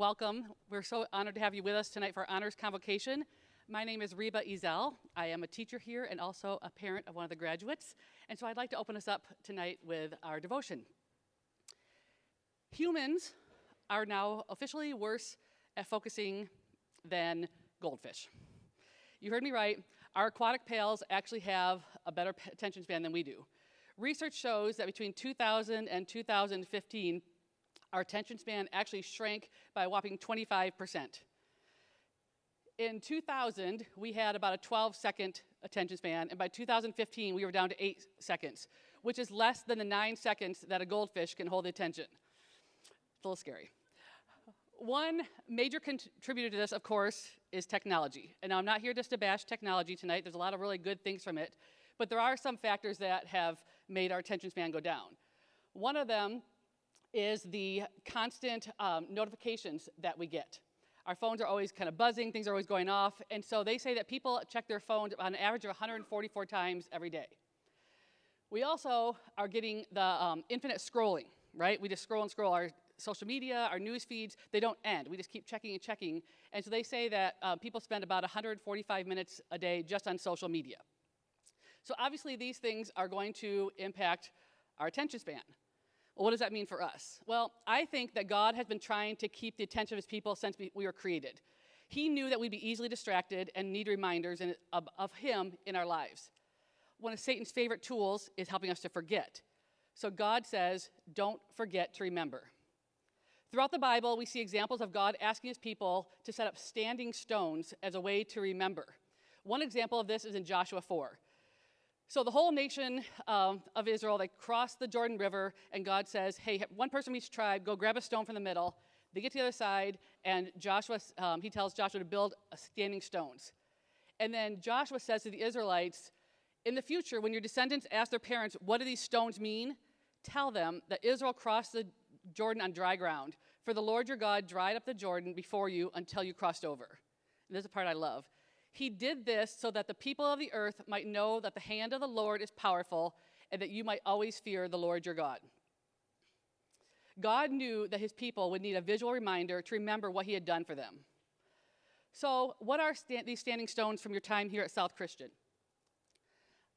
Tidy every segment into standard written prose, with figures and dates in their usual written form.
welcome. We're so honored to have you with us tonight for our Honors Convocation. My name is Reba Ezel. I am a teacher here and also a parent of one of the graduates. And so I'd like to open us up tonight with our devotion. Humans are now officially worse at focusing than goldfish. You heard me right. Our aquatic pals actually have a better attention span than we do. Research shows that between 2000 and 2015, our attention span actually shrank by a whopping 25%. In 2000, we had about a 12-second attention span, and by 2015, we were down to 8 seconds, which is less than the 9 seconds that a goldfish can hold attention. It's a little scary. One major contributor to this, of course, is technology. And now I'm not here just to bash technology tonight. There's a lot of really good things from it. But there are some factors that have made our attention span go down. One of them is the constant notifications that we get. Our phones are always kind of buzzing, things are always going off, and so they say that people check their phones on an average of 144 times every day. We also are getting the infinite scrolling, right? We just scroll and scroll. Our social media, our news feeds, they don't end. We just keep checking and checking, and so they say that people spend about 145 minutes a day just on social media. So obviously these things are going to impact our attention span. Well, what does that mean for us? Well, I think that God has been trying to keep the attention of his people since we were created. He knew that we'd be easily distracted and need reminders of him in our lives. One of Satan's favorite tools is helping us to forget. So God says, don't forget to remember. Throughout the Bible, we see examples of God asking his people to set up standing stones as a way to remember. One example of this is in Joshua 4. So the whole nation of Israel, they cross the Jordan River, and God says, hey, one person from each tribe, go grab a stone from the middle. They get to the other side, and Joshua, he tells Joshua to build standing stones. And then Joshua says to the Israelites, in the future, when your descendants ask their parents, what do these stones mean? Tell them that Israel crossed the Jordan on dry ground. For the Lord your God dried up the Jordan before you until you crossed over. And this is the part I love. He did this so that the people of the earth might know that the hand of the Lord is powerful and that you might always fear the Lord your God. God knew that his people would need a visual reminder to remember what he had done for them. So what are these standing stones from your time here at South Christian?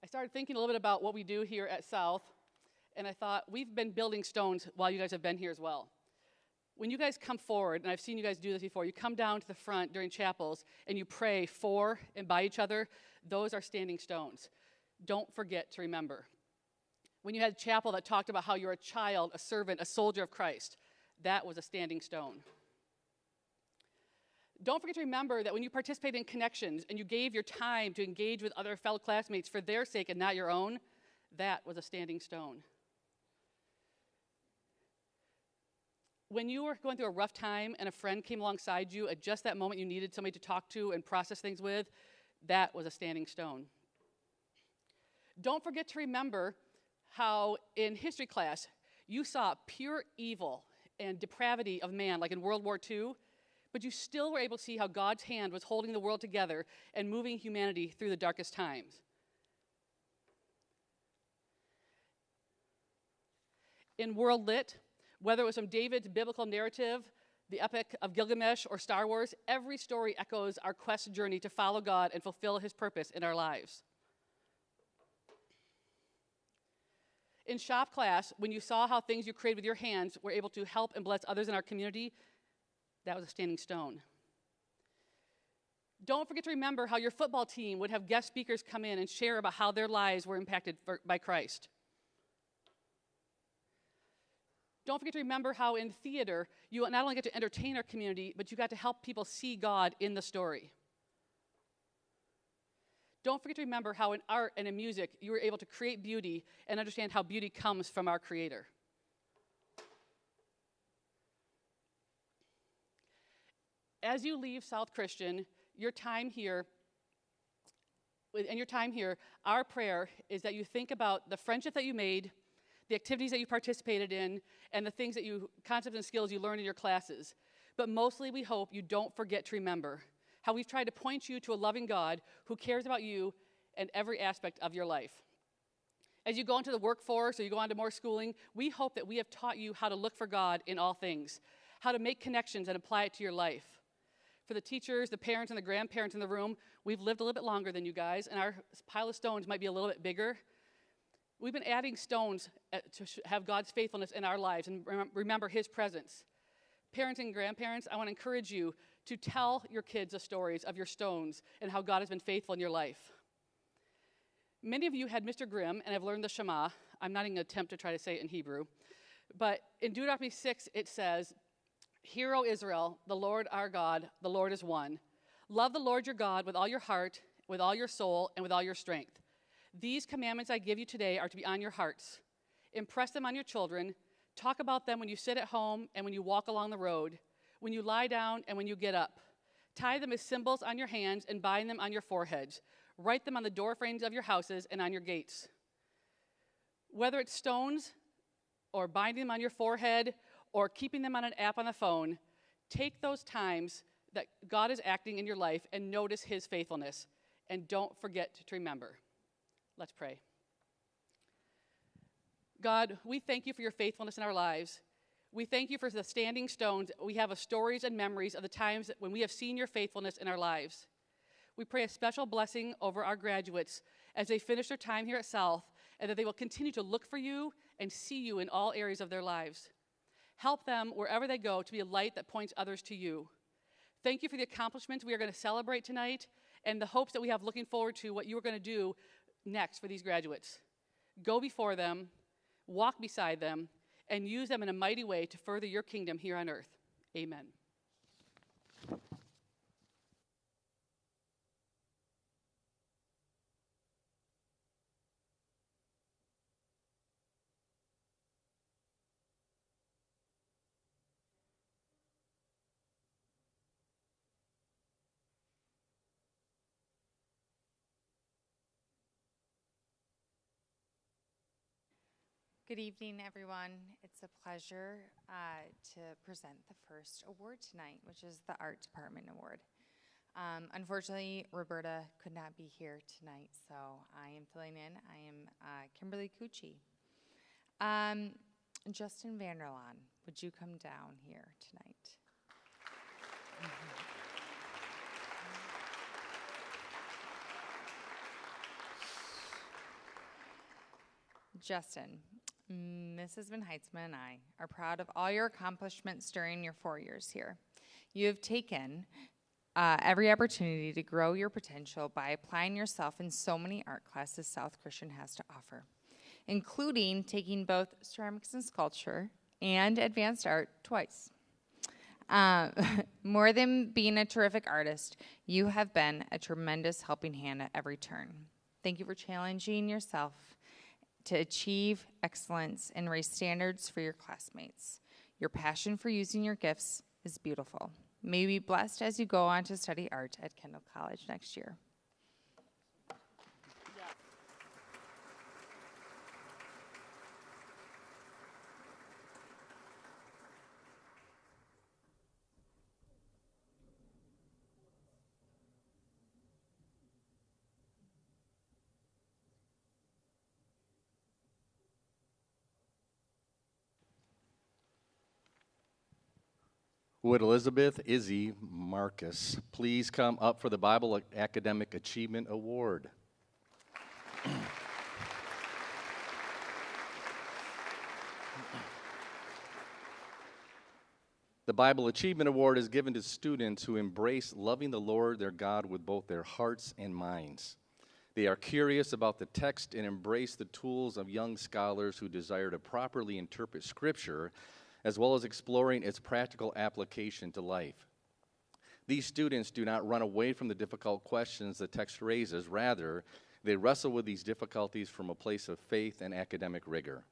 I started thinking a little bit about what we do here at South, and I thought we've been building stones while you guys have been here as well. When you guys come forward, and I've seen you guys do this before, you come down to the front during chapels and you pray for and by each other, those are standing stones. Don't forget to remember. When you had chapel that talked about how you're a child, a servant, a soldier of Christ, that was a standing stone. Don't forget to remember that when you participated in connections and you gave your time to engage with other fellow classmates for their sake and not your own, that was a standing stone. When you were going through a rough time and a friend came alongside you at just that moment you needed somebody to talk to and process things with, that was a standing stone. Don't forget to remember how in history class you saw pure evil and depravity of man, like in World War II, but you still were able to see how God's hand was holding the world together and moving humanity through the darkest times. In World Lit, whether it was from David's biblical narrative, the epic of Gilgamesh, or Star Wars, every story echoes our quest journey to follow God and fulfill his purpose in our lives. In shop class, when you saw how things you created with your hands were able to help and bless others in our community, that was a standing stone. Don't forget to remember how your football team would have guest speakers come in and share about how their lives were impacted by Christ. Don't forget to remember how in theater, you not only get to entertain our community, but you got to help people see God in the story. Don't forget to remember how in art and in music, you were able to create beauty and understand how beauty comes from our Creator. As you leave South Christian, your time here, our prayer is that you think about the friendship that you made, the activities that you participated in, and the things that concepts and skills you learned in your classes. But mostly we hope you don't forget to remember how we've tried to point you to a loving God who cares about you and every aspect of your life. As you go into the workforce or you go on to more schooling, we hope that we have taught you how to look for God in all things, how to make connections and apply it to your life. For the teachers, the parents, and the grandparents in the room, we've lived a little bit longer than you guys, and our pile of stones might be a little bit bigger. We've been adding stones to have God's faithfulness in our lives and remember his presence. Parents and grandparents, I want to encourage you to tell your kids the stories of your stones and how God has been faithful in your life. Many of you had Mr. Grimm and have learned the Shema. I'm not even going to attempt to try to say it in Hebrew. But in Deuteronomy 6, it says, "Hear, O Israel, the Lord our God, the Lord is one. Love the Lord your God with all your heart, with all your soul, and with all your strength. These commandments I give you today are to be on your hearts. Impress them on your children. Talk about them when you sit at home and when you walk along the road, when you lie down and when you get up. Tie them as symbols on your hands and bind them on your foreheads. Write them on the doorframes of your houses and on your gates." Whether it's stones or binding them on your forehead or keeping them on an app on the phone, take those times that God is acting in your life and notice his faithfulness. And don't forget to remember. Let's pray. God, we thank you for your faithfulness in our lives. We thank you for the standing stones. We have stories and memories of the times when we have seen your faithfulness in our lives. We pray a special blessing over our graduates as they finish their time here at South, and that they will continue to look for you and see you in all areas of their lives. Help them wherever they go to be a light that points others to you. Thank you for the accomplishments we are going to celebrate tonight and the hopes that we have looking forward to what you are going to do next for these graduates. Go before them, walk beside them, and use them in a mighty way to further your kingdom here on earth. Amen. Good evening, everyone. It's a pleasure to present the first award tonight, which is the Art Department Award. Unfortunately, Roberta could not be here tonight, so I am filling in. I am Kimberly Cucci. Justin Vanderlaan, would you come down here tonight? Justin, Mrs. Van Heitzman and I are proud of all your accomplishments during your 4 years here. You have taken every opportunity to grow your potential by applying yourself in so many art classes South Christian has to offer, including taking both ceramics and sculpture and advanced art twice. More than being a terrific artist, you have been a tremendous helping hand at every turn. Thank you for challenging yourself to achieve excellence and raise standards for your classmates. Your passion for using your gifts is beautiful. May you be blessed as you go on to study art at Kendall College next year. Would Elizabeth Izzy Marcus please come up for the Bible Academic Achievement Award? The Bible Achievement Award is given to students who embrace loving the Lord their God with both their hearts and minds. They are curious about the text and embrace the tools of young scholars who desire to properly interpret Scripture, as well as exploring its practical application to life. These students do not run away from the difficult questions the text raises. Rather, they wrestle with these difficulties from a place of faith and academic rigor.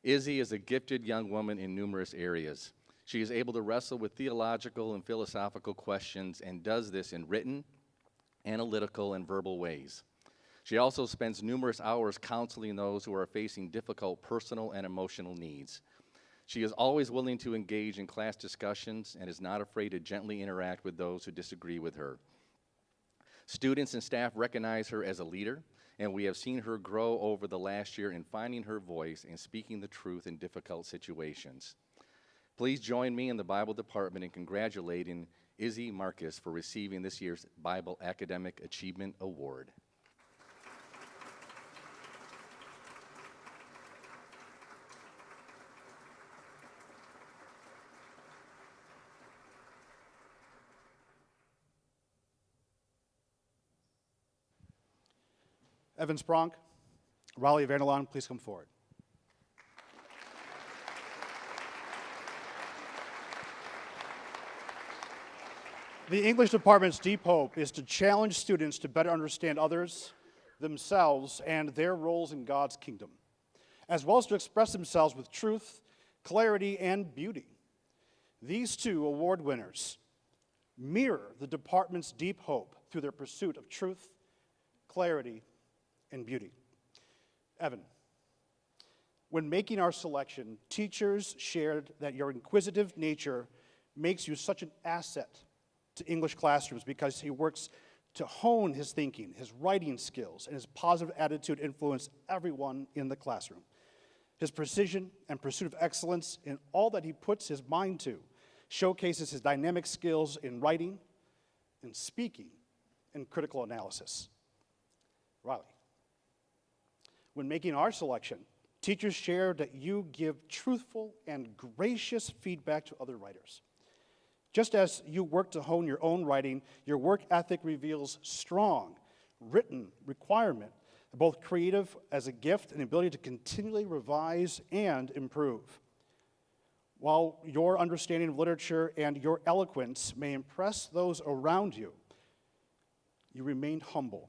Izzy is a gifted young woman in numerous areas. She is able to wrestle with theological and philosophical questions and does this in written, analytical, and verbal ways. She also spends numerous hours counseling those who are facing difficult personal and emotional needs. She is always willing to engage in class discussions and is not afraid to gently interact with those who disagree with her. Students and staff recognize her as a leader, and we have seen her grow over the last year in finding her voice and speaking the truth in difficult situations. Please join me in the Bible department in congratulating Izzy Marcus for receiving this year's Bible Academic Achievement Award. Evan Spronk, Raleigh Vanderlaan, please come forward. The English department's deep hope is to challenge students to better understand others, themselves, and their roles in God's kingdom, as well as to express themselves with truth, clarity, and beauty. These two award winners mirror the department's deep hope through their pursuit of truth, clarity, and beauty. Evan, when making our selection, teachers shared that your inquisitive nature makes you such an asset to English classrooms because he works to hone his thinking, his writing skills, and his positive attitude influence everyone in the classroom. His precision and pursuit of excellence in all that he puts his mind to showcases his dynamic skills in writing, in speaking, and critical analysis. Riley, when making our selection, teachers shared that you give truthful and gracious feedback to other writers. Just as you work to hone your own writing, your work ethic reveals strong written requirement, both creative as a gift and ability to continually revise and improve. While your understanding of literature and your eloquence may impress those around you, you remain humble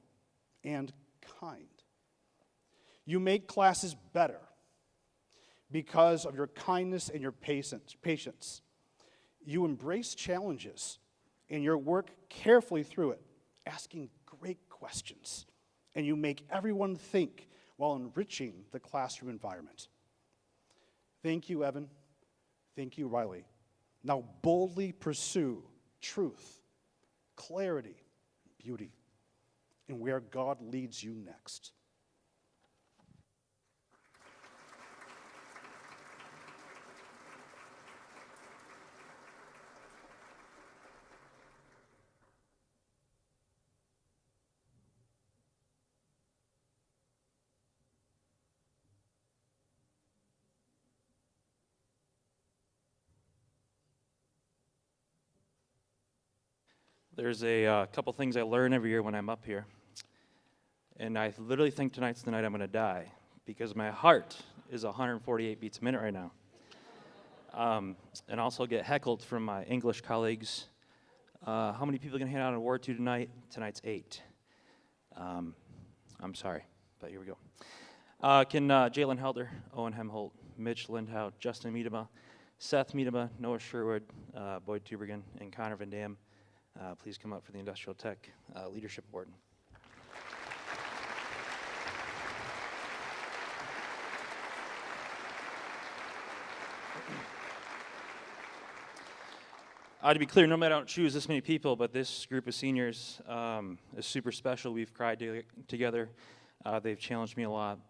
and kind. You make classes better because of your kindness and your patience. You embrace challenges and you work carefully through it, asking great questions. And you make everyone think while enriching the classroom environment. Thank you, Evan. Thank you, Riley. Now boldly pursue truth, clarity, beauty, and where God leads you next. There's a couple things I learn every year when I'm up here. And I literally think tonight's the night I'm going to die because my heart is 148 beats a minute right now. And also get heckled from my English colleagues. How many people are going to hand out an award to tonight? Tonight's 8. I'm sorry, but here we go. Can Jalen Helder, Owen Hemholt, Mitch Lindhout, Justin Miedema, Seth Miedema, Noah Sherwood, Boyd Tubergen, and Connor Van Dam please come up for the Industrial Tech Leadership Award. To be clear, normally I don't choose this many people, but this group of seniors is super special. We've cried together. They've challenged me a lot.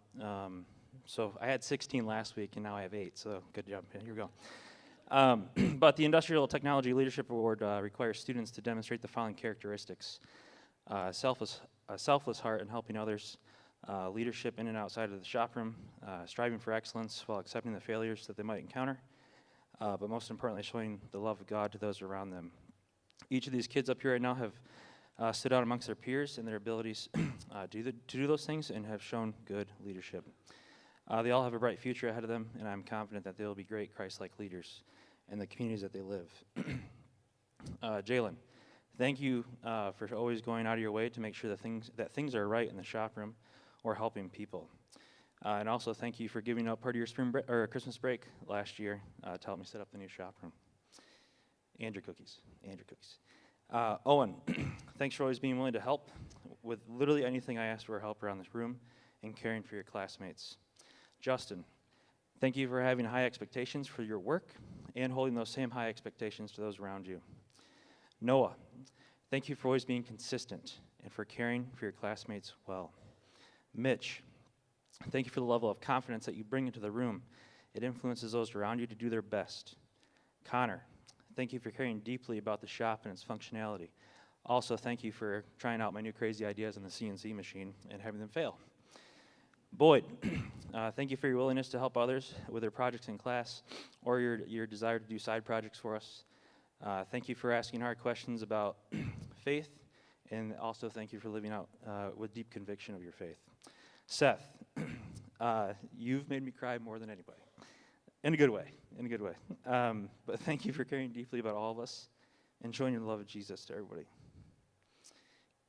So I had 16 last week, and now I have 8, so good job. Here we go. But the Industrial Technology Leadership Award requires students to demonstrate the following characteristics: a selfless heart in helping others, leadership in and outside of the shop room, striving for excellence while accepting the failures that they might encounter, but most importantly, showing the love of God to those around them. Each of these kids up here right now have stood out amongst their peers in their abilities to do those things and have shown good leadership. They all have a bright future ahead of them, and I'm confident that they will be great Christ-like leaders in the communities that they live. Jalen, thank you for always going out of your way to make sure that things are right in the shop room or helping people. And also thank you for giving up part of your Christmas break last year to help me set up the new shop room. And your cookies. Owen, thanks for always being willing to help with literally anything I ask for help around this room and caring for your classmates. Justin, thank you for having high expectations for your work and holding those same high expectations to those around you. Noah, thank you for always being consistent and for caring for your classmates well. Mitch, thank you for the level of confidence that you bring into the room. It influences those around you to do their best. Connor, thank you for caring deeply about the shop and its functionality. Also, thank you for trying out my new crazy ideas on the CNC machine and having them fail. Boyd, thank you for your willingness to help others with their projects in class or your desire to do side projects for us. Thank you for asking hard questions about faith, and also thank you for living out with deep conviction of your faith. Seth, you've made me cry more than anybody. In a good way, in a good way. But thank you for caring deeply about all of us and showing your love of Jesus to everybody.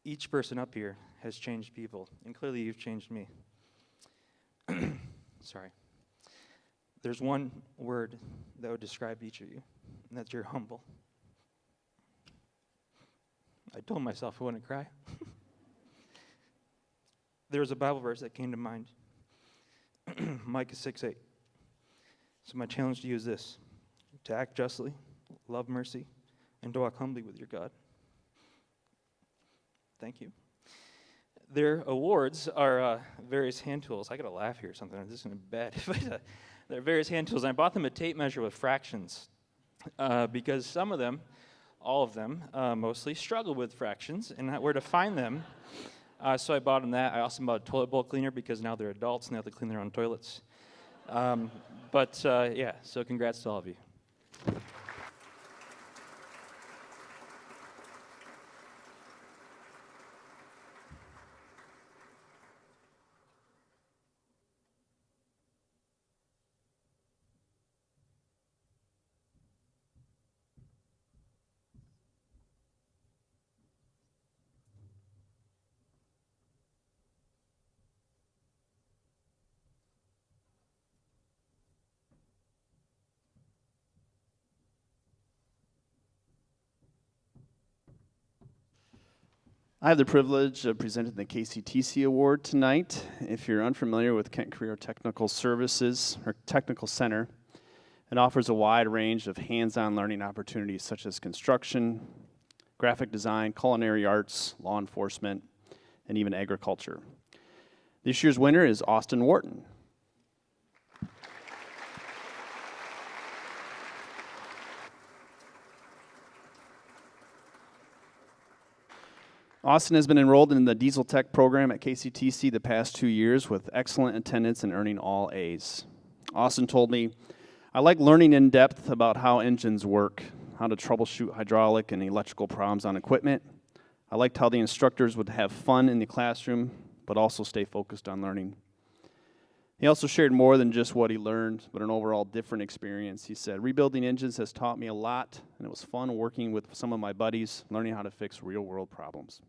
Each person up here has changed people, and clearly you've changed me. Sorry. There's one word that would describe each of you, and that's you're humble. I told myself I wouldn't cry. There was a Bible verse that came to mind, Micah 6:8. So my challenge to you is this: to act justly, love mercy, and to walk humbly with your God. Thank you. Their awards are various hand tools. I got to laugh here or something. This is going to be bad. But, they're various hand tools. And I bought them a tape measure with fractions because some of them, all of them, mostly struggle with fractions and where to find them. So I bought them that. I also bought a toilet bowl cleaner because now they're adults and they have to clean their own toilets. Yeah, so congrats to all of you. I have the privilege of presenting the KCTC Award tonight. If you're unfamiliar with Kent Career Technical Services, or Technical Center, it offers a wide range of hands-on learning opportunities such as construction, graphic design, culinary arts, law enforcement, and even agriculture. This year's winner is Austin Wharton. Austin has been enrolled in the Diesel Tech program at KCTC the past 2 years with excellent attendance and earning all A's. Austin told me, "I like learning in depth about how engines work, how to troubleshoot hydraulic and electrical problems on equipment. I liked how the instructors would have fun in the classroom, but also stay focused on learning." He also shared more than just what he learned, but an overall different experience. He said, "Rebuilding engines has taught me a lot, and it was fun working with some of my buddies, learning how to fix real-world problems."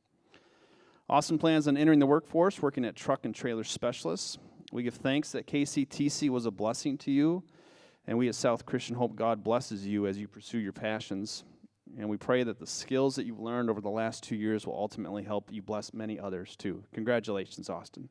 Austin plans on entering the workforce, working at Truck and Trailer Specialists. We give thanks that KCTC was a blessing to you, and we at South Christian hope God blesses you as you pursue your passions. And we pray that the skills that you've learned over the last 2 years will ultimately help you bless many others too. Congratulations, Austin.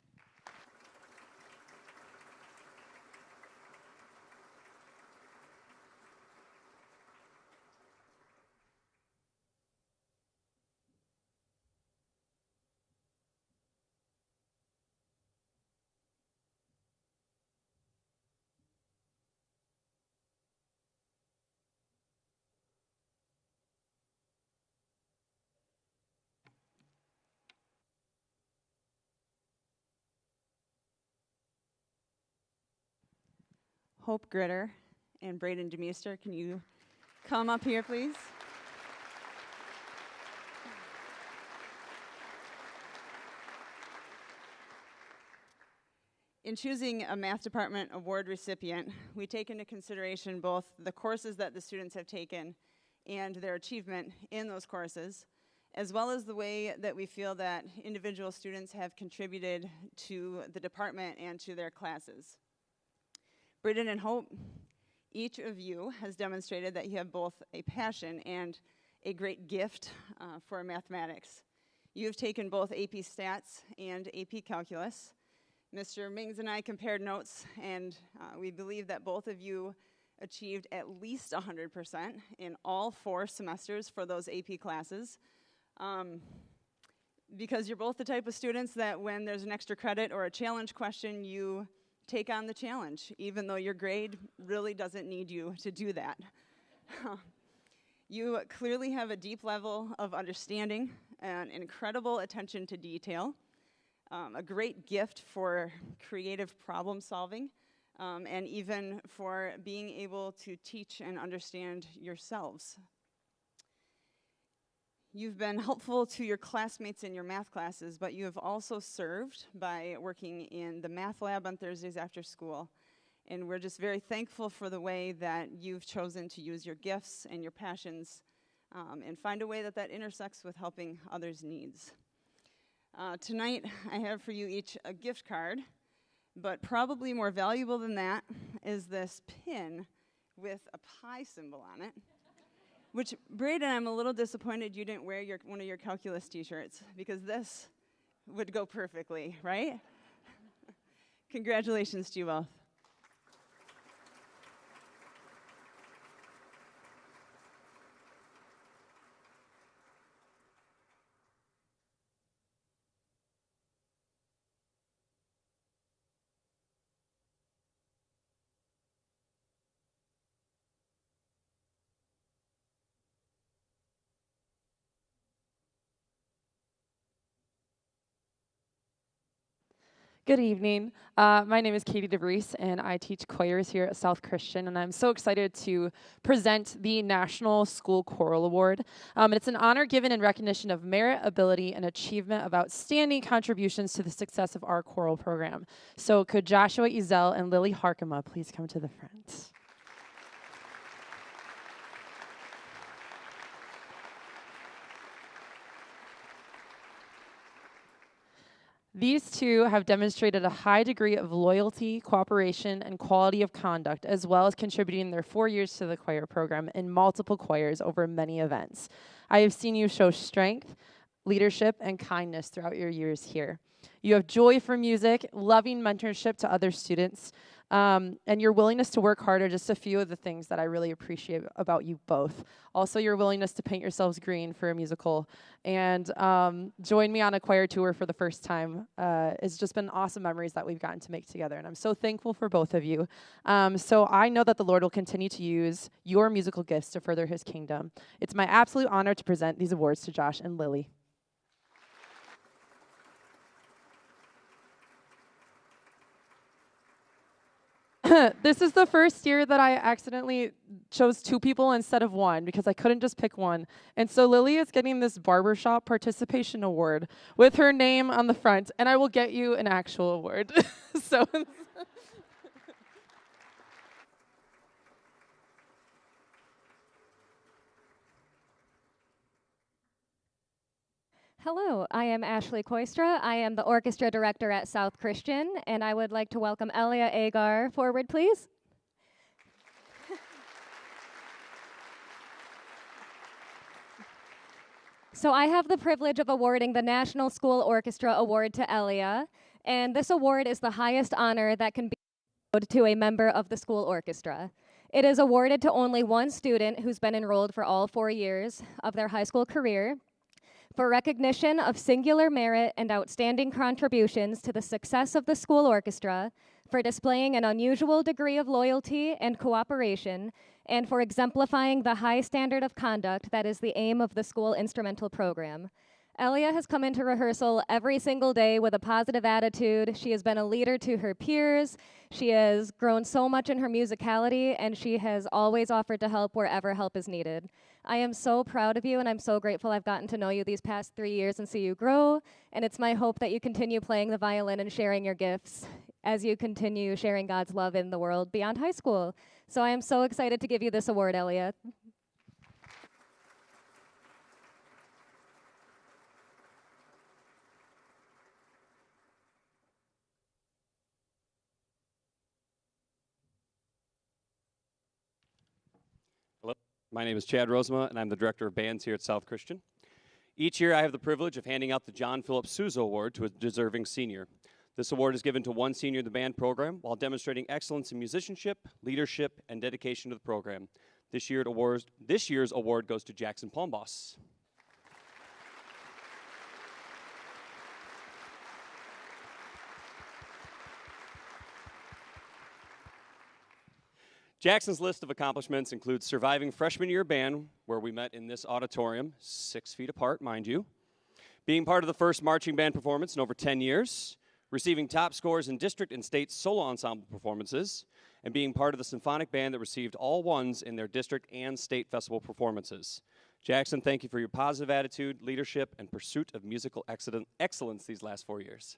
Hope Gritter and Braden Demeester, can you come up here, please? In choosing a Math Department Award recipient, we take into consideration both the courses that the students have taken and their achievement in those courses, as well as the way that we feel that individual students have contributed to the department and to their classes. Britton and Hope, each of you has demonstrated that you have both a passion and a great gift for mathematics. You have taken both AP Stats and AP Calculus. Mr. Mings and I compared notes, and we believe that both of you achieved at least 100% in all 4 semesters for those AP classes. Because you're both the type of students that when there's an extra credit or a challenge question, you take on the challenge, even though your grade really doesn't need you to do that. You clearly have a deep level of understanding and incredible attention to detail, a great gift for creative problem solving, and even for being able to teach and understand yourselves. You've been helpful to your classmates in your math classes, but you have also served by working in the math lab on Thursdays after school. And we're just very thankful for the way that you've chosen to use your gifts and your passions and find a way that that intersects with helping others' needs. Tonight, I have for you each a gift card, but probably more valuable than that is this pin with a pie symbol on it. Which, Braden, I'm a little disappointed you didn't wear one of your calculus t-shirts, because this would go perfectly, right? Congratulations to you both. Good evening. My name is Katie DeVries, and I teach choirs here at South Christian, and I'm so excited to present the National School Choral Award. It's an honor given in recognition of merit, ability, and achievement of outstanding contributions to the success of our choral program. So could Joshua Ezel and Lily Harkema please come to the front? These two have demonstrated a high degree of loyalty, cooperation, and quality of conduct, as well as contributing their 4 years to the choir program in multiple choirs over many events. I have seen you show strength, leadership, and kindness throughout your years here. You have joy for music, loving mentorship to other students, and your willingness to work hard are just a few of the things that I really appreciate about you both. Also, your willingness to paint yourselves green for a musical and join me on a choir tour for the first time. It's just been awesome memories that we've gotten to make together, and I'm so thankful for both of you. So I know that the Lord will continue to use your musical gifts to further his kingdom. It's my absolute honor to present these awards to Josh and Lily. This is the first year that I accidentally chose 2 people instead of 1 because I couldn't just pick one. And so Lily is getting this barbershop participation award with her name on the front, and I will get you an actual award. So Hello, I am Ashley Koistra. I am the orchestra director at South Christian, and I would like to welcome Elia Agar forward, please. So I have the privilege of awarding the National School Orchestra Award to Elia, and this award is the highest honor that can be awarded to a member of the school orchestra. It is awarded to only one student who's been enrolled for all 4 years of their high school career, for recognition of singular merit and outstanding contributions to the success of the school orchestra, for displaying an unusual degree of loyalty and cooperation, and for exemplifying the high standard of conduct that is the aim of the school instrumental program. Elia has come into rehearsal every single day with a positive attitude. She has been a leader to her peers. She has grown so much in her musicality, and she has always offered to help wherever help is needed. I am so proud of you, and I'm so grateful I've gotten to know you these past 3 years and see you grow, and it's my hope that you continue playing the violin and sharing your gifts as you continue sharing God's love in the world beyond high school. So I am so excited to give you this award, Elia. Hello, my name is Chad Rosema, and I'm the Director of Bands here at South Christian. Each year, I have the privilege of handing out the John Philip Sousa Award to a deserving senior. This award is given to one senior in the band program while demonstrating excellence in musicianship, leadership, and dedication to the program. This year's award goes to Jackson Palmboss. Jackson's list of accomplishments includes surviving freshman year band, where we met in this auditorium, 6 feet apart, mind you, being part of the first marching band performance in over 10 years, receiving top scores in district and state solo ensemble performances, and being part of the symphonic band that received all ones in their district and state festival performances. Jackson, thank you for your positive attitude, leadership, and pursuit of musical excellence these last 4 years.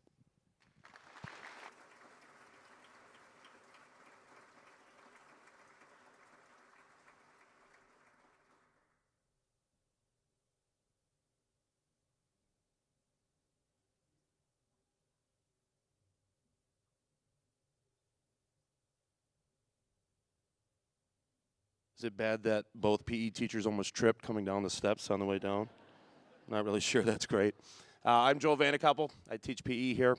Is it bad that both PE teachers almost tripped coming down the steps on the way down? Not really sure. That's great. I'm Joel Vandekoppel. I teach PE here.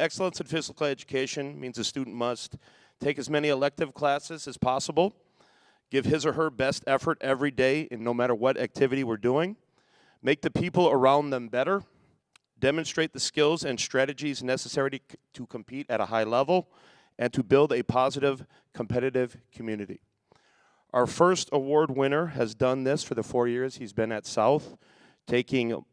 Excellence in physical education means a student must take as many elective classes as possible, give his or her best effort every day in no matter what activity we're doing, make the people around them better, demonstrate the skills and strategies necessary to compete at a high level, and to build a positive, competitive community. Our first award winner has done this for the 4 years he's been at South, taking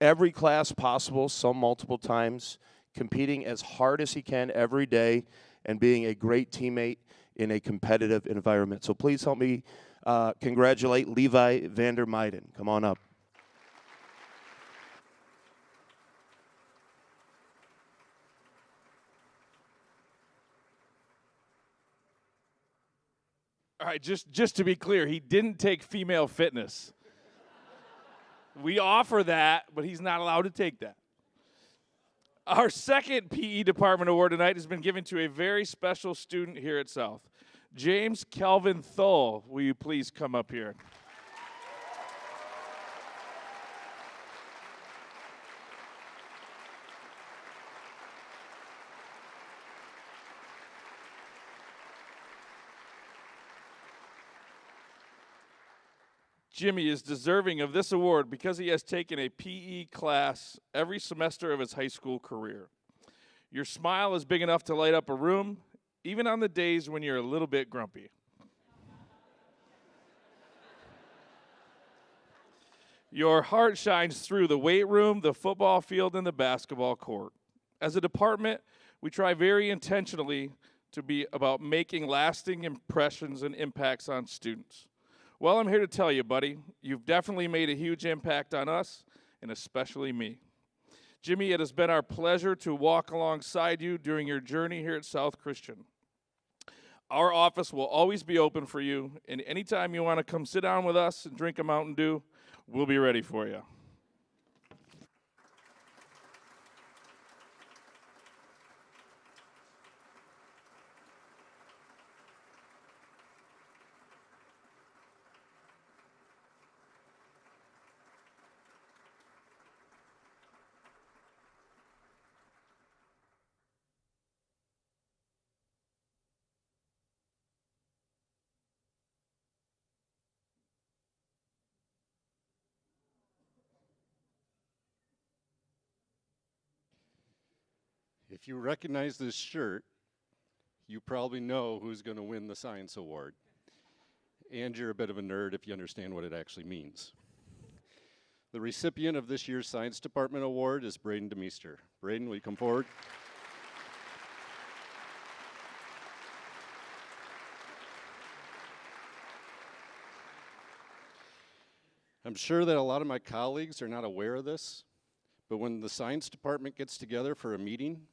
every class possible, some multiple times, competing as hard as he can every day, and being a great teammate in a competitive environment. So please help me congratulate Levi Vander Meiden. Come on up. All right, just to be clear, he didn't take female fitness. We offer that, but he's not allowed to take that. Our second PE department award tonight has been given to a very special student here at South. James Kelvin Thull, will you please come up here? Jimmy is deserving of this award because he has taken a PE class every semester of his high school career. Your smile is big enough to light up a room, even on the days when you're a little bit grumpy. Your heart shines through the weight room, the football field, and the basketball court. As a department, we try very intentionally to be about making lasting impressions and impacts on students. Well, I'm here to tell you, buddy, you've definitely made a huge impact on us, and especially me. Jimmy, it has been our pleasure to walk alongside you during your journey here at South Christian. Our office will always be open for you, and anytime you want to come sit down with us and drink a Mountain Dew, we'll be ready for you. If you recognize this shirt, you probably know who's going to win the science award. And you're a bit of a nerd if you understand what it actually means. The recipient of this year's Science Department Award is Braden DeMeester. Braden, will you come forward? I'm sure that a lot of my colleagues are not aware of this, but when the science department gets together for a meeting,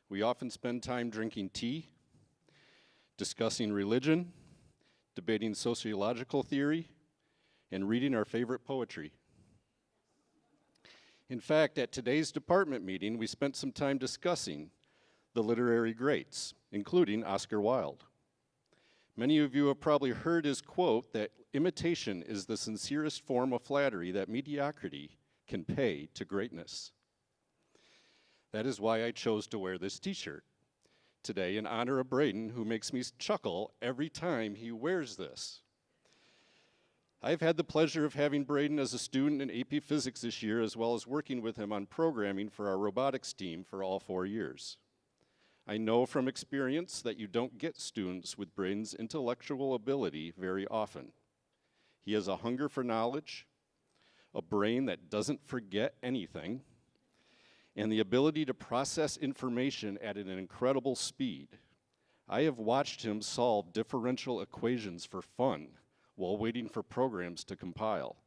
we often spend time drinking tea, discussing religion, debating sociological theory, and reading our favorite poetry. In fact, at today's department meeting, we spent some time discussing the literary greats, including Oscar Wilde. Many of you have probably heard his quote that imitation is the sincerest form of flattery that mediocrity can pay to greatness. That is why I chose to wear this t-shirt today in honor of Braden, who makes me chuckle every time he wears this. I've had the pleasure of having Braden as a student in AP Physics this year, as well as working with him on programming for our robotics team for all 4 years. I know from experience that you don't get students with Braden's intellectual ability very often. He has a hunger for knowledge, a brain that doesn't forget anything, and the ability to process information at an incredible speed. I have watched him solve differential equations for fun while waiting for programs to compile.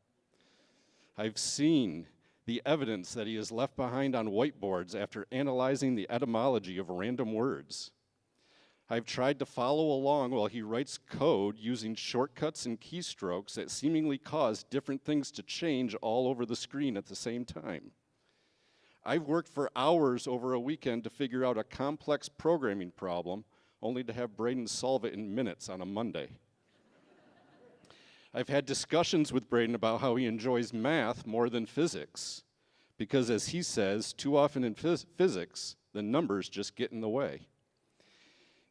I've seen the evidence that he has left behind on whiteboards after analyzing the etymology of random words. I've tried to follow along while he writes code using shortcuts and keystrokes that seemingly cause different things to change all over the screen at the same time. I've worked for hours over a weekend to figure out a complex programming problem, only to have Braden solve it in minutes on a Monday. I've had discussions with Braden about how he enjoys math more than physics, because as he says, too often in physics, the numbers just get in the way.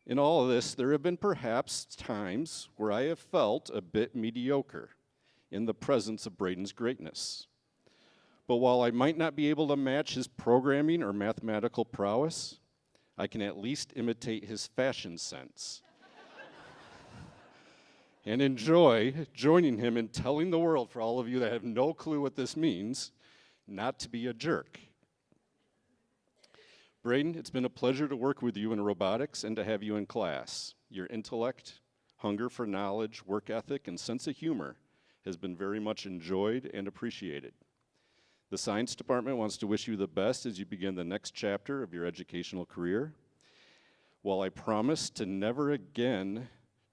In all of this, there have been perhaps times where I have felt a bit mediocre in the presence of Braden's greatness. But while I might not be able to match his programming or mathematical prowess, I can at least imitate his fashion sense and enjoy joining him in telling the world, for all of you that have no clue what this means, not to be a jerk. Braden, it's been a pleasure to work with you in robotics and to have you in class. Your intellect, hunger for knowledge, work ethic, and sense of humor has been very much enjoyed and appreciated. The science department wants to wish you the best as you begin the next chapter of your educational career. While I promise to never again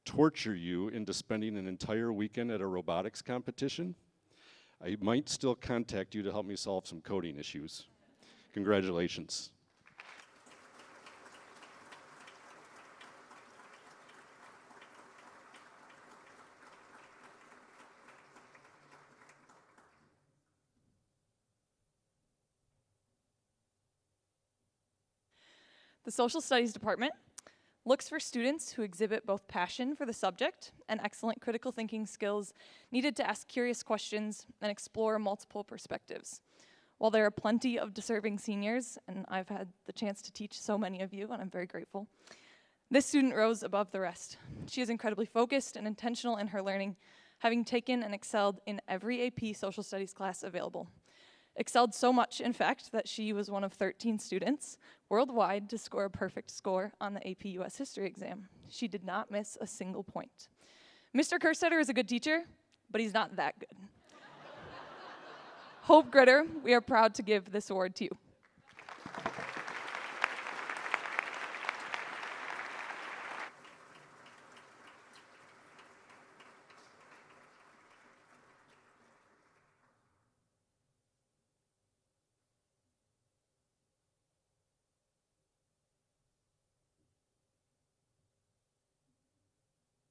torture you into spending an entire weekend at a robotics competition, I might still contact you to help me solve some coding issues. Congratulations. The Social Studies Department looks for students who exhibit both passion for the subject and excellent critical thinking skills needed to ask curious questions and explore multiple perspectives. While there are plenty of deserving seniors, and I've had the chance to teach so many of you, and I'm very grateful, this student rose above the rest. She is incredibly focused and intentional in her learning, having taken and excelled in every AP Social Studies class available. Excelled so much, in fact, that she was one of 13 students worldwide to score a perfect score on the AP US History exam. She did not miss a single point. Mr. Kerstetter is a good teacher, but he's not that good. Hope Gritter, we are proud to give this award to you.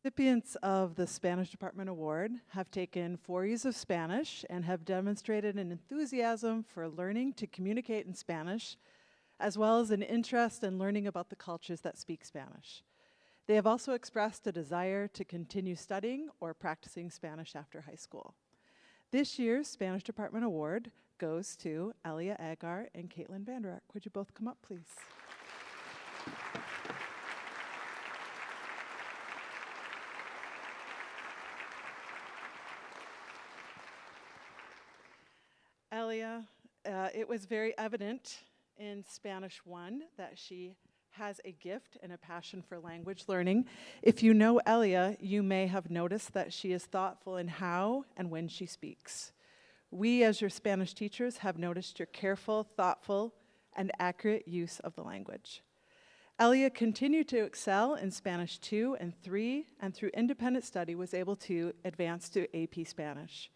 Recipients of the Spanish Department Award have taken 4 years of Spanish and have demonstrated an enthusiasm for learning to communicate in Spanish, as well as an interest in learning about the cultures that speak Spanish. They have also expressed a desire to continue studying or practicing Spanish after high school. This year's Spanish Department Award goes to Elia Agar and Caitlin Vanderak. Would you both come up, please? Elia, it was very evident in Spanish 1 that she has a gift and a passion for language learning. If you know Elia, you may have noticed that she is thoughtful in how and when she speaks. We, as your Spanish teachers, have noticed your careful, thoughtful, and accurate use of the language. Elia continued to excel in Spanish 2 and 3, and through independent study was able to advance to AP Spanish.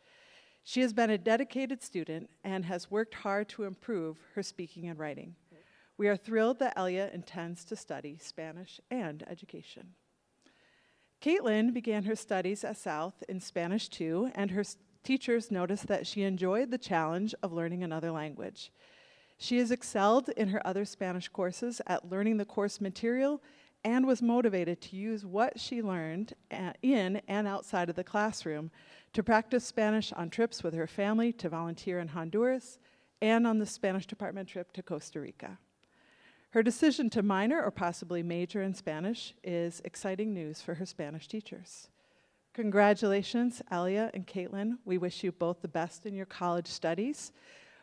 She has been a dedicated student and has worked hard to improve her speaking and writing. We are thrilled that Elia intends to study Spanish and education. Caitlin began her studies at South in Spanish 2, and her teachers noticed that she enjoyed the challenge of learning another language. She has excelled in her other Spanish courses at learning the course material and was motivated to use what she learned in and outside of the classroom to practice Spanish on trips with her family to volunteer in Honduras and on the Spanish Department trip to Costa Rica. Her decision to minor or possibly major in Spanish is exciting news for her Spanish teachers. Congratulations, Elia and Caitlin. We wish you both the best in your college studies.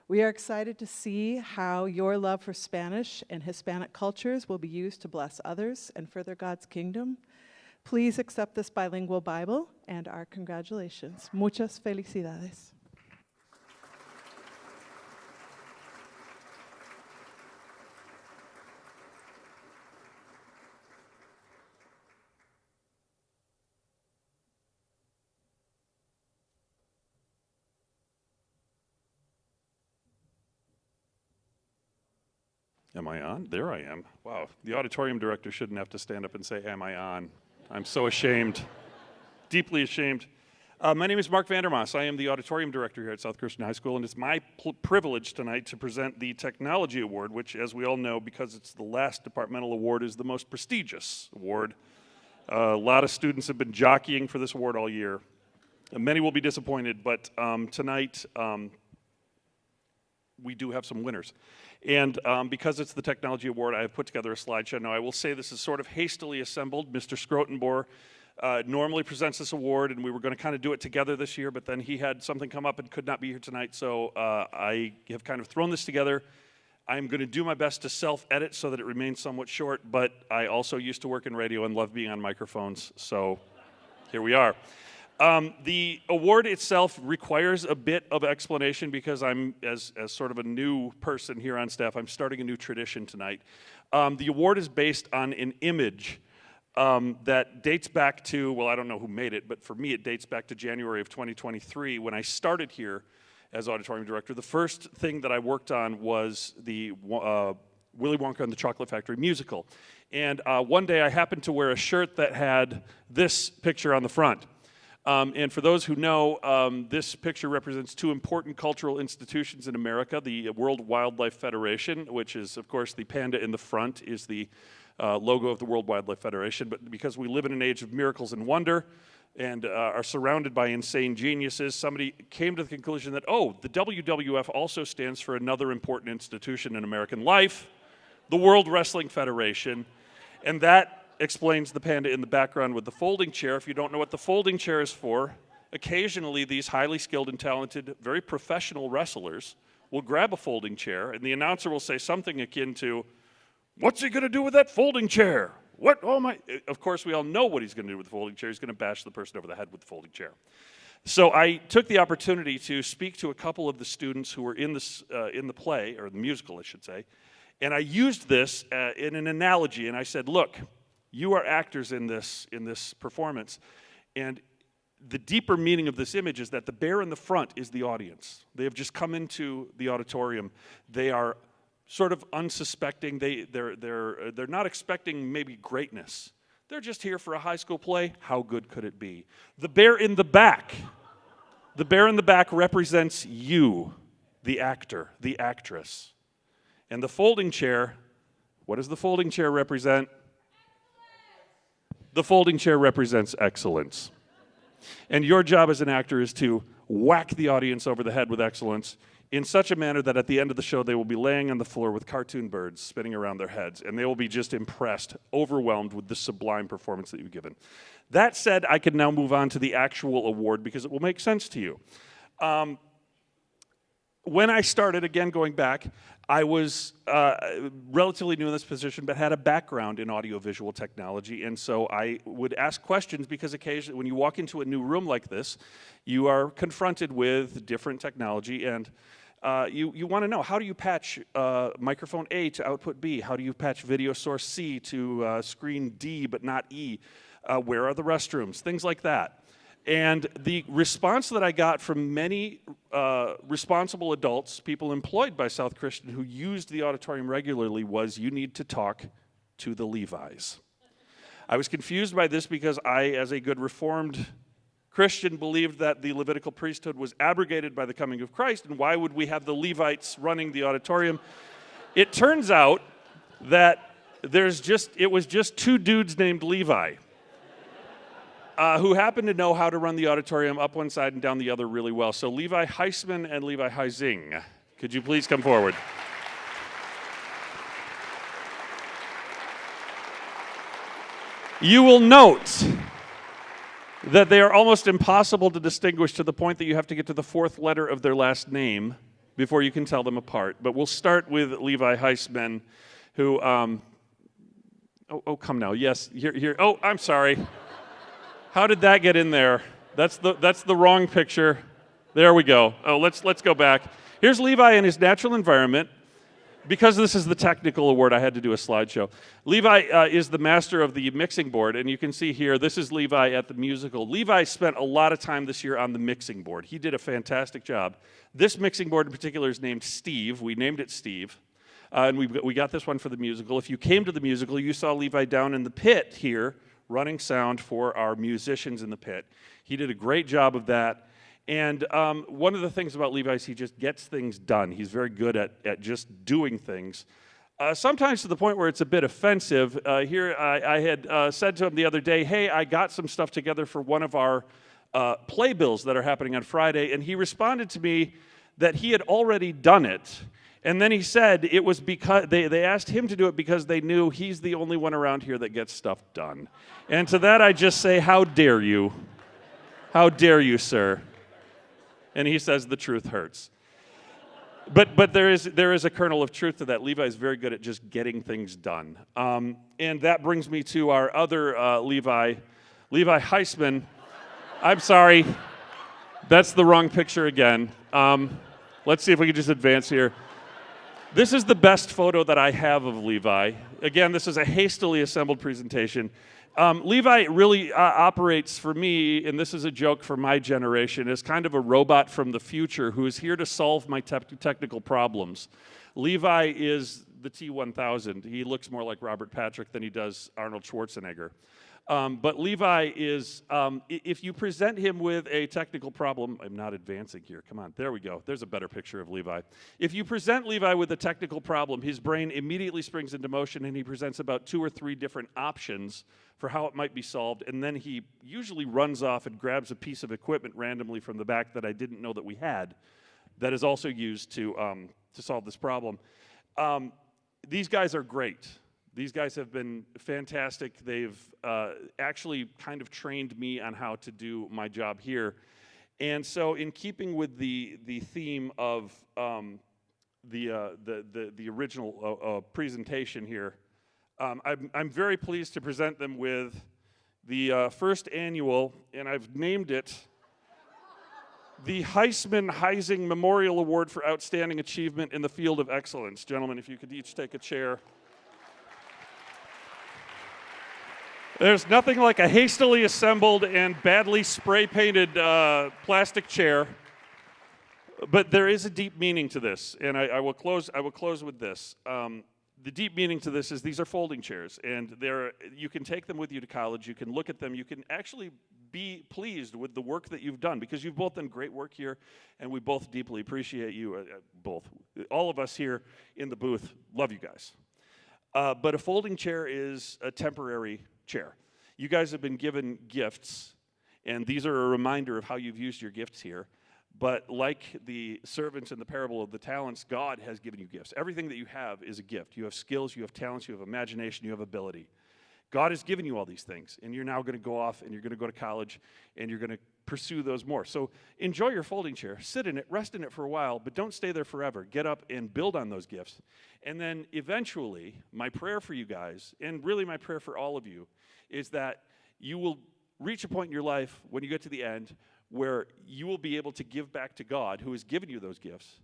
We are excited to see how your love for Spanish and Hispanic cultures will be used to bless others and further God's kingdom. Please accept this bilingual Bible and our congratulations. Muchas felicidades. Am I on? There I am. Wow, the auditorium director shouldn't have to stand up and say, am I on? I'm so ashamed, deeply ashamed. My name is Mark Vandermoss. I am the auditorium director here at South Christian High School, and it's my privilege tonight to present the Technology Award, which, as we all know, because it's the last departmental award, is the most prestigious award. A lot of students have been jockeying for this award all year. Many will be disappointed, but tonight we do have some winners. And because it's the Technology Award, I have put together a slideshow. Now, I will say this is sort of hastily assembled. Mr. Scrotenbohr normally presents this award, and we were going to kind of do it together this year, but then he had something come up and could not be here tonight, so I have kind of thrown this together. I'm going to do my best to self-edit so that it remains somewhat short, but I also used to work in radio and love being on microphones, so here we are. The award itself requires a bit of explanation because I'm, as sort of a new person here on staff, I'm starting a new tradition tonight. The award is based on an image that dates back to, well, I don't know who made it, but for me it dates back to January of 2023 when I started here as auditorium director. The first thing that I worked on was the Willy Wonka and the Chocolate Factory musical. And one day I happened to wear a shirt that had this picture on the front. And for those who know, this picture represents two important cultural institutions in America, the World Wildlife Federation, which is, of course, the panda in the front is the logo of the World Wildlife Federation. But because we live in an age of miracles and wonder and are surrounded by insane geniuses, somebody came to the conclusion that, oh, the WWF also stands for another important institution in American life, the World Wrestling Federation. And that explains the panda in the background with the folding chair. If you don't know what the folding chair is for, occasionally these highly skilled and talented, very professional wrestlers will grab a folding chair and the announcer will say something akin to, "What's he going to do with that folding chair? What? Oh my!" Of course, we all know what he's going to do with the folding chair. He's going to bash the person over the head with the folding chair. So I took the opportunity to speak to a couple of the students who were in the play, or the musical, I should say, and I used this in an analogy, and I said, look, you are actors in this performance, and the deeper meaning of this image is that the bear in the front is the audience. They have just come into the auditorium. They are sort of unsuspecting. They're not expecting maybe greatness. They're just here for a high school play. How good could it be? The bear in the back represents you, the actor, the actress. And the folding chair, what does the folding chair represent? The folding chair represents excellence. And your job as an actor is to whack the audience over the head with excellence in such a manner that at the end of the show they will be laying on the floor with cartoon birds spinning around their heads, and they will be just impressed, overwhelmed with the sublime performance that you've given. That said, I can now move on to the actual award because it will make sense to you. When I started, again going back, I was relatively new in this position, but had a background in audiovisual technology, and so I would ask questions because occasionally when you walk into a new room like this, you are confronted with different technology, and you want to know, how do you patch microphone A to output B? How do you patch video source C to screen D but not E? Where are the restrooms? Things like that. And the response that I got from many responsible adults, people employed by South Christian who used the auditorium regularly, was, you need to talk to the Levi's. I was confused by this because I, as a good Reformed Christian, believed that the Levitical priesthood was abrogated by the coming of Christ, and why would we have the Levites running the auditorium? It turns out that it was just two dudes named Levi. Who happen to know how to run the auditorium up one side and down the other really well. So Levi Heisman and Levi Heising, could you please come forward? You will note that they are almost impossible to distinguish to the point that you have to get to the fourth letter of their last name before you can tell them apart. But we'll start with Levi Heisman, who, come now, yes, here, oh, I'm sorry. How did that get in there? That's the wrong picture. There we go. Oh, let's go back. Here's Levi in his natural environment. Because this is the technical award, I had to do a slideshow. Levi is the master of the mixing board, and you can see here, this is Levi at the musical. Levi spent a lot of time this year on the mixing board. He did a fantastic job. This mixing board in particular is named Steve. We named it Steve, and we got this one for the musical. If you came to the musical, you saw Levi down in the pit here, running sound for our musicians in the pit. He did a great job of that. And one of the things about Levi is he just gets things done. He's very good at just doing things. Sometimes to the point where it's a bit offensive. Here I had said to him the other day, hey, I got some stuff together for one of our playbills that are happening on Friday. And he responded to me that he had already done it. And then he said it was because they asked him to do it because they knew he's the only one around here that gets stuff done. And to that I just say, how dare you? How dare you, sir? And he says the truth hurts. But there is a kernel of truth to that. Levi is very good at just getting things done. And that brings me to our other Levi Heisman. I'm sorry. That's the wrong picture again. Let's see if we can just advance here. This is the best photo that I have of Levi. Again, this is a hastily assembled presentation. Levi really operates for me, and this is a joke for my generation, as kind of a robot from the future who is here to solve my technical problems. Levi is the T-1000. He looks more like Robert Patrick than he does Arnold Schwarzenegger. But Levi is, if you present him with a technical problem, I'm not advancing here, come on, there we go. There's a better picture of Levi. If you present Levi with a technical problem, his brain immediately springs into motion and he presents about 2 or 3 different options for how it might be solved, and then he usually runs off and grabs a piece of equipment randomly from the back that I didn't know that we had that is also used to solve this problem. These guys are great. These guys have been fantastic. They've actually kind of trained me on how to do my job here. And so in keeping with the theme of the original presentation here, I'm very pleased to present them with the first annual, and I've named it the Heisman Memorial Award for Outstanding Achievement in the Field of Excellence. Gentlemen, if you could each take a chair. There's nothing like a hastily assembled and badly spray-painted plastic chair, but there is a deep meaning to this, and I will close with this. The deep meaning to this is these are folding chairs, and you can take them with you to college. You can look at them. You can actually be pleased with the work that you've done, because you've both done great work here, and we both deeply appreciate you, all of us here in the booth love you guys. But a folding chair is a temporary chair. You guys have been given gifts, and these are a reminder of how you've used your gifts here. But like the servants in the parable of the talents, God has given you gifts. Everything that you have is a gift. You have skills, you have talents, you have imagination, you have ability. God has given you all these things, and you're now going to go off and you're going to go to college and you're going to pursue those more. So enjoy your folding chair, sit in it, rest in it for a while, but don't stay there forever. Get up and build on those gifts. And then eventually, my prayer for you guys, and really my prayer for all of you, is that you will reach a point in your life when you get to the end where you will be able to give back to God, who has given you those gifts.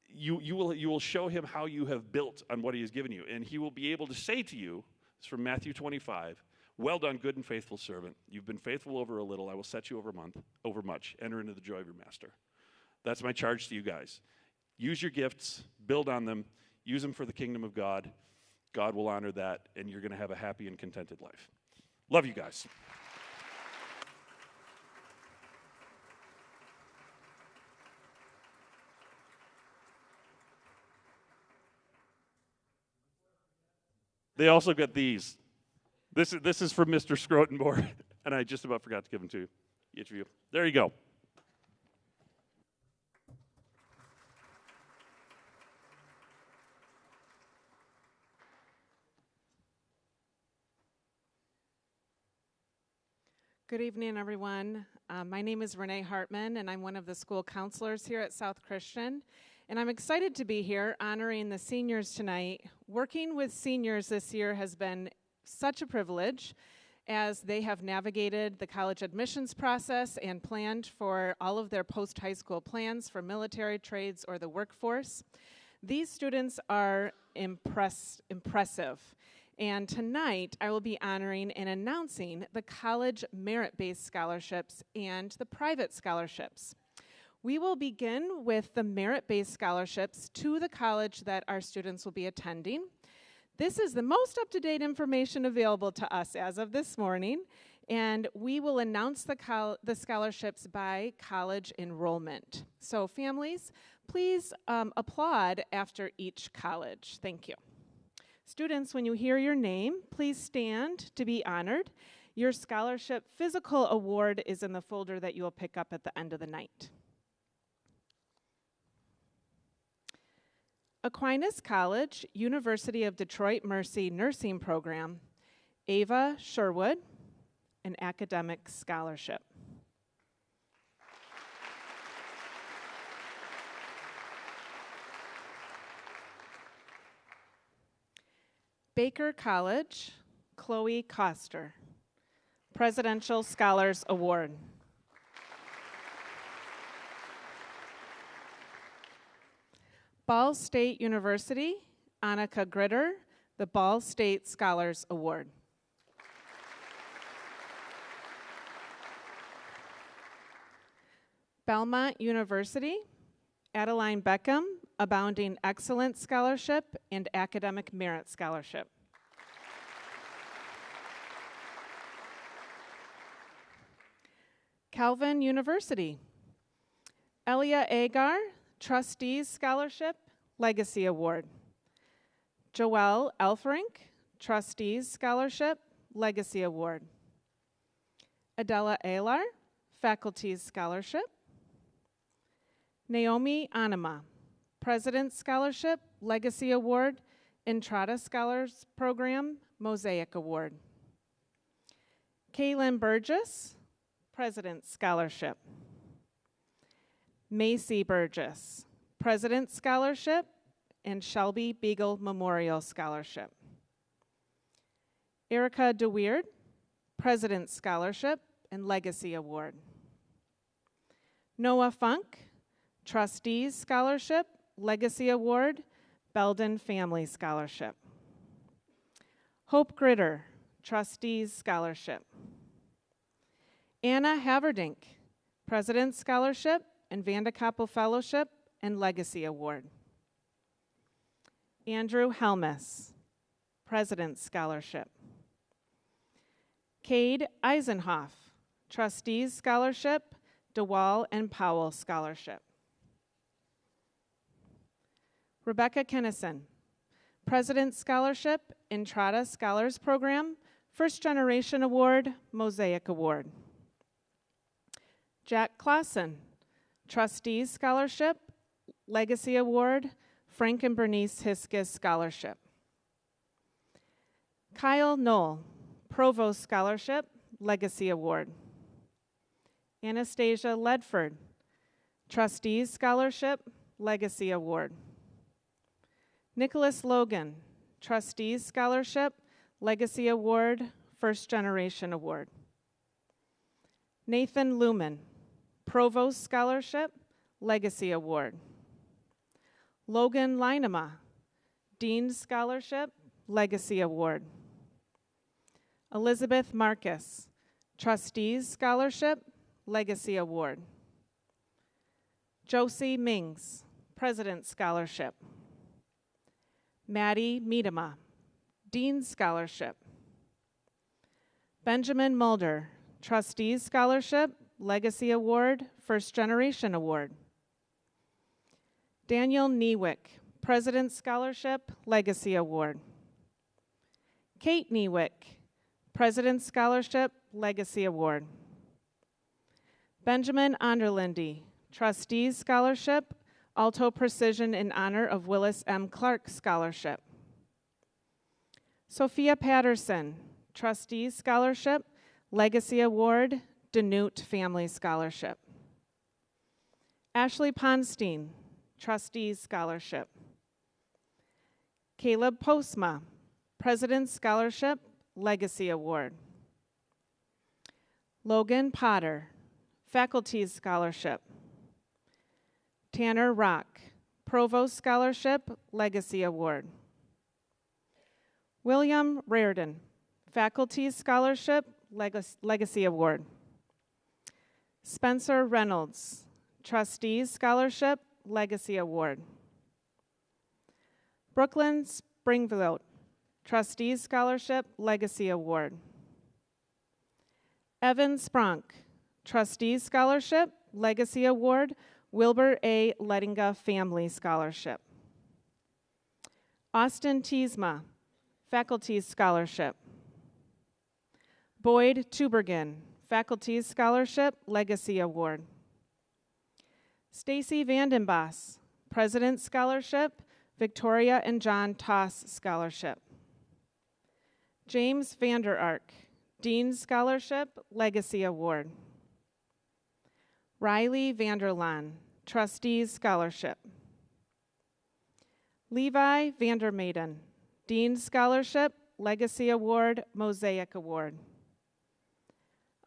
You will show him how you have built on what he has given you, and he will be able to say to you, it's from Matthew 25, well done, good and faithful servant. You've been faithful over a little. I will set you over much. Enter into the joy of your master. That's my charge to you guys. Use your gifts, build on them, use them for the kingdom of God. God will honor that, and you're going to have a happy and contented life. Love you guys. They also got these. This is from Mr. Scrotenmore, and I just about forgot to give them to each of you. There you go. Good evening, everyone. My name is Renee Hartman, and I'm one of the school counselors here at South Christian. And I'm excited to be here honoring the seniors tonight. Working with seniors this year has been such a privilege as they have navigated the college admissions process and planned for all of their post-high school plans for military, trades, or the workforce. These students are impressive. And tonight, I will be honoring and announcing the college merit-based scholarships and the private scholarships. We will begin with the merit-based scholarships to the college that our students will be attending. This is the most up-to-date information available to us as of this morning, and we will announce the scholarships by college enrollment. So families, please applaud after each college. Thank you. Students, when you hear your name, please stand to be honored. Your scholarship physical award is in the folder that you will pick up at the end of the night. Aquinas College, University of Detroit Mercy Nursing Program, Ava Sherwood, an academic scholarship. Baker College, Chloe Coster, Presidential Scholars Award. Ball State University, Annika Gritter, the Ball State Scholars Award. Belmont University, Adeline Beckham, Abounding Excellence Scholarship and Academic Merit Scholarship. Calvin University, Elia Agar, Trustees Scholarship, Legacy Award. Joelle Elfrink, Trustees Scholarship, Legacy Award. Adela Aylar, Faculties Scholarship. Naomi Anima, President's Scholarship, Legacy Award, Entrada Scholars Program, Mosaic Award. Kaylin Burgess, President's Scholarship. Macy Burgess, President's Scholarship, and Shelby Beagle Memorial Scholarship. Erica DeWeerd, President's Scholarship and Legacy Award. Noah Funk, Trustees Scholarship, Legacy Award, Belden Family Scholarship. Hope Gritter, Trustees Scholarship. Anna Haverdink, President's Scholarship and Vandekoppel Fellowship and Legacy Award. Andrew Helmus, President's Scholarship. Cade Eisenhoff, Trustees Scholarship, DeWall and Powell Scholarship. Rebecca Kennison, President's Scholarship, Entrada Scholars Program, First Generation Award, Mosaic Award. Jack Clausen, Trustees Scholarship, Legacy Award, Frank and Bernice Hiskis Scholarship. Kyle Knoll, Provost Scholarship, Legacy Award. Anastasia Ledford, Trustees Scholarship, Legacy Award. Nicholas Logan, Trustees Scholarship, Legacy Award, First Generation Award. Nathan Lumen, Provost Scholarship, Legacy Award. Logan Linema, Dean's Scholarship, Legacy Award. Elizabeth Marcus, Trustees Scholarship, Legacy Award. Josie Mings, President's Scholarship. Maddie Miedema, Dean's Scholarship. Benjamin Mulder, Trustees Scholarship, Legacy Award, First Generation Award. Daniel Niewick, President's Scholarship, Legacy Award. Kate Niewick, President's Scholarship, Legacy Award. Benjamin Anderlindy, Trustees Scholarship, Alto Precision in honor of Willis M. Clark Scholarship. Sophia Patterson, Trustees Scholarship, Legacy Award, Danute Family Scholarship. Ashley Ponstein, Trustees Scholarship. Caleb Postma, President's Scholarship, Legacy Award. Logan Potter, Faculty's Scholarship. Tanner Rock, Provost Scholarship, Legacy Award. William Reardon, Faculty's Scholarship, Legacy Award. Spencer Reynolds, Trustees Scholarship, Legacy Award. Brooklyn Springfield, Trustees Scholarship, Legacy Award. Evan Sprunk, Trustees Scholarship, Legacy Award, Wilbur A. Lettinga Family Scholarship. Austin Teasma, Faculty's Scholarship. Boyd Tubergen, Faculty's Scholarship, Legacy Award. Stacy Vandenbos, President's Scholarship, Victoria and John Toss Scholarship. James Vander Ark, Dean's Scholarship, Legacy Award. Riley Vanderlaan, Trustees Scholarship. Levi Vandermaiden, Dean's Scholarship, Legacy Award, Mosaic Award.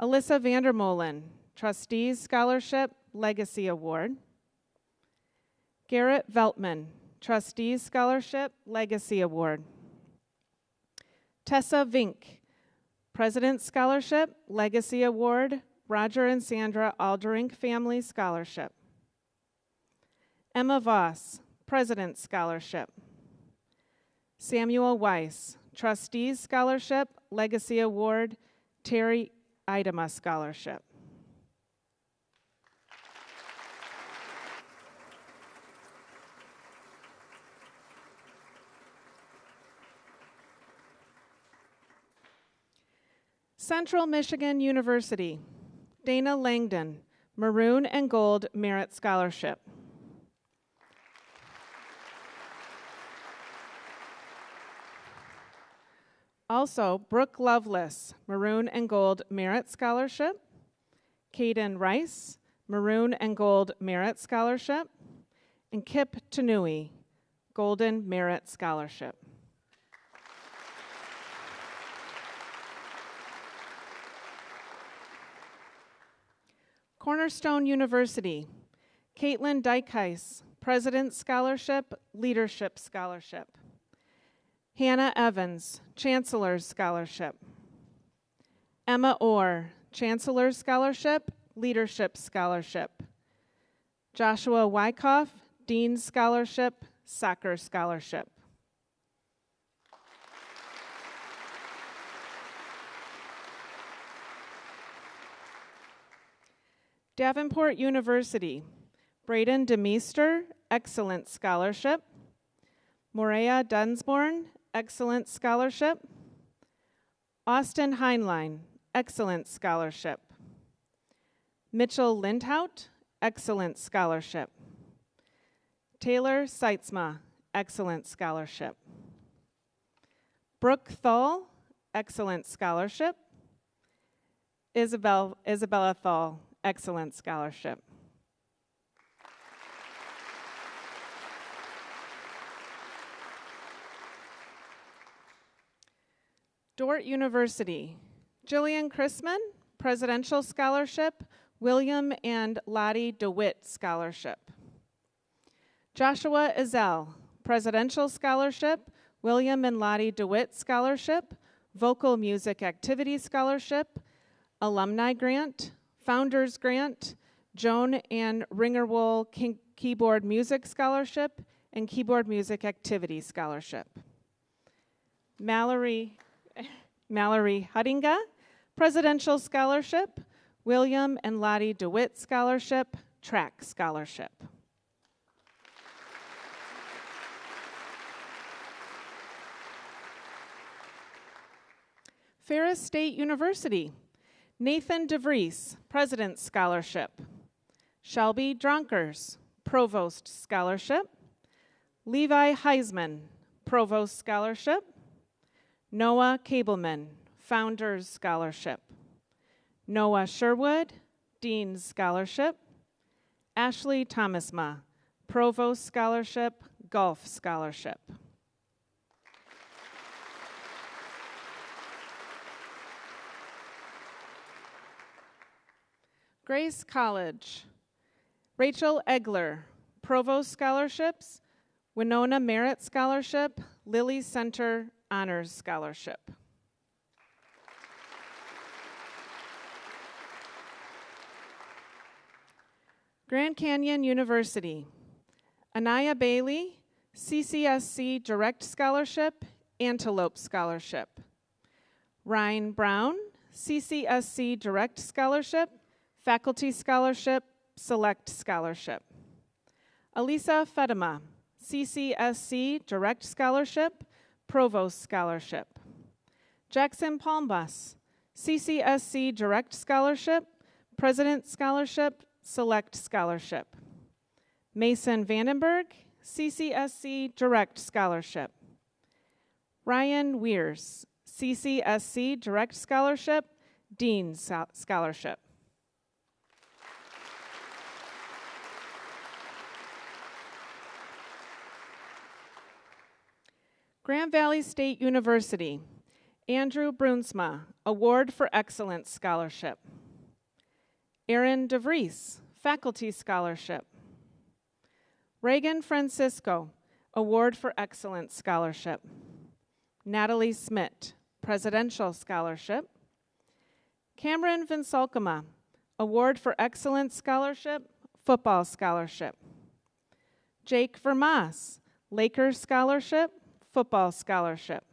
Alyssa Vandermolen, Trustees Scholarship, Legacy Award. Garrett Veltman, Trustees Scholarship, Legacy Award. Tessa Vink, President's Scholarship, Legacy Award, Roger and Sandra Alderink Family Scholarship. Emma Voss, President's Scholarship. Samuel Weiss, Trustees Scholarship, Legacy Award, Terry Idema Scholarship. Central Michigan University, Dana Langdon, Maroon and Gold Merit Scholarship. Also, Brooke Lovelace, Maroon and Gold Merit Scholarship. Caden Rice, Maroon and Gold Merit Scholarship. And Kip Tanui, Golden Merit Scholarship. Cornerstone University, Caitlin Dykheis, President's Scholarship, Leadership Scholarship. Hannah Evans, Chancellor's Scholarship. Emma Orr, Chancellor's Scholarship, Leadership Scholarship. Joshua Wyckoff, Dean's Scholarship, Soccer Scholarship. Davenport University, Braden DeMeester, Excellent Scholarship. Morea Dunsborn, Excellent Scholarship. Austin Heinlein, Excellent Scholarship. Mitchell Lindhout, Excellent Scholarship. Taylor Seitzma, Excellent Scholarship. Brooke Thal, Excellent Scholarship. Isabella Thal, Excellent Scholarship. Dordt University, Jillian Chrisman, Presidential Scholarship, William and Lottie DeWitt Scholarship. Joshua Ezell, Presidential Scholarship, William and Lottie DeWitt Scholarship, Vocal Music Activity Scholarship, Alumni Grant, Founders Grant, Joan and Ringerwool Keyboard Music Scholarship, and Keyboard Music Activity Scholarship. Mallory Hudinga, Presidential Scholarship, William and Lottie DeWitt Scholarship, Track Scholarship. Ferris State University, Nathan DeVries, President's Scholarship. Shelby Dronkers, Provost Scholarship. Levi Heisman, Provost Scholarship. Noah Cableman, Founders Scholarship. Noah Sherwood, Dean's Scholarship. Ashley Thomasma, Provost Scholarship, Gulf Scholarship. Grace College, Rachel Egler, Provost Scholarships, Winona Merit Scholarship, Lilly Center Honors Scholarship. Grand Canyon University, Anaya Bailey, CCSC Direct Scholarship, Antelope Scholarship. Ryan Brown, CCSC Direct Scholarship, Faculty Scholarship, Select Scholarship. Alisa Fedema, CCSC Direct Scholarship, Provost Scholarship. Jackson Palmbus, CCSC Direct Scholarship, President Scholarship, Select Scholarship. Mason Vandenberg, CCSC Direct Scholarship. Ryan Weirs, CCSC Direct Scholarship, Dean Scholarship. Grand Valley State University, Andrew Brunsma, Award for Excellence Scholarship. Aaron DeVries, Faculty Scholarship. Reagan Francisco, Award for Excellence Scholarship. Natalie Smith, Presidential Scholarship. Cameron Vinsalkama, Award for Excellence Scholarship, Football Scholarship. Jake Vermas, Lakers Scholarship, Football Scholarship.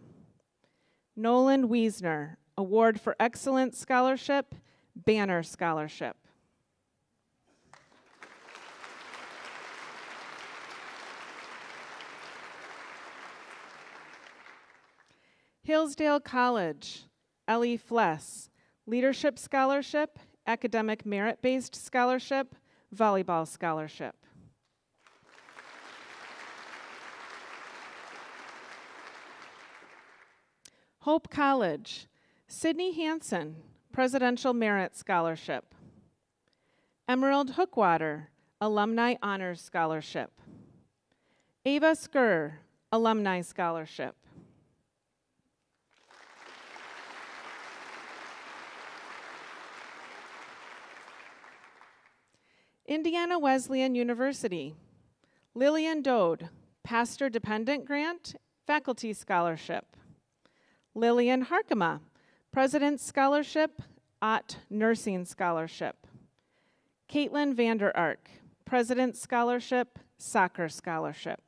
Nolan Wiesner, Award for Excellence Scholarship, Banner Scholarship. Hillsdale College, Ellie Fless, Leadership Scholarship, Academic Merit-Based Scholarship, Volleyball Scholarship. Hope College, Sydney Hansen, Presidential Merit Scholarship. Emerald Hookwater, Alumni Honors Scholarship. Ava Skur, Alumni Scholarship. Indiana Wesleyan University, Lillian Dode, Pastor Dependent Grant, Faculty Scholarship. Lillian Harkema, President's Scholarship, Ott Nursing Scholarship. Caitlin Vander Ark, President's Scholarship, Soccer Scholarship.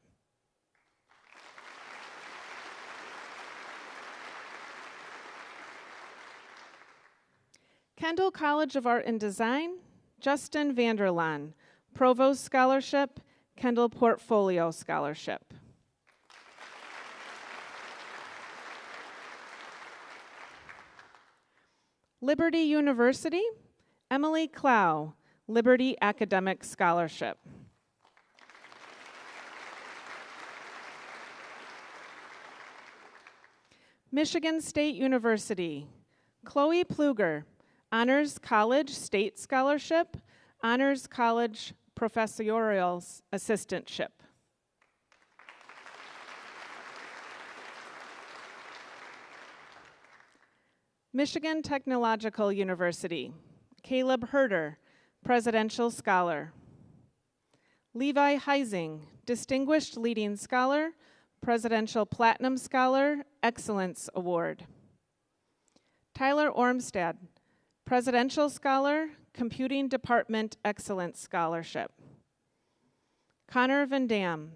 Kendall College of Art and Design, Justin Vanderlaan, Provost Scholarship, Kendall Portfolio Scholarship. Liberty University, Emily Clow, Liberty Academic Scholarship. Michigan State University, Chloe Pluger, Honors College State Scholarship, Honors College Professorial Assistantship. Michigan Technological University, Caleb Herder, Presidential Scholar. Levi Heising, Distinguished Leading Scholar, Presidential Platinum Scholar, Excellence Award. Tyler Ormstad, Presidential Scholar, Computing Department Excellence Scholarship. Connor Van Dam,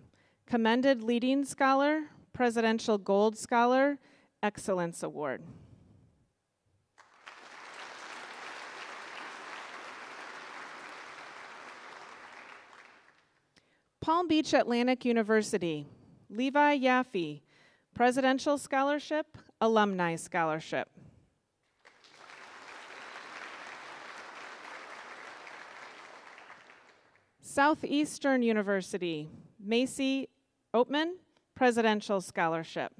Commended Leading Scholar, Presidential Gold Scholar, Excellence Award. Palm Beach Atlantic University, Levi Yaffe, Presidential Scholarship, Alumni Scholarship. Southeastern University, Macy Oatman, Presidential Scholarship.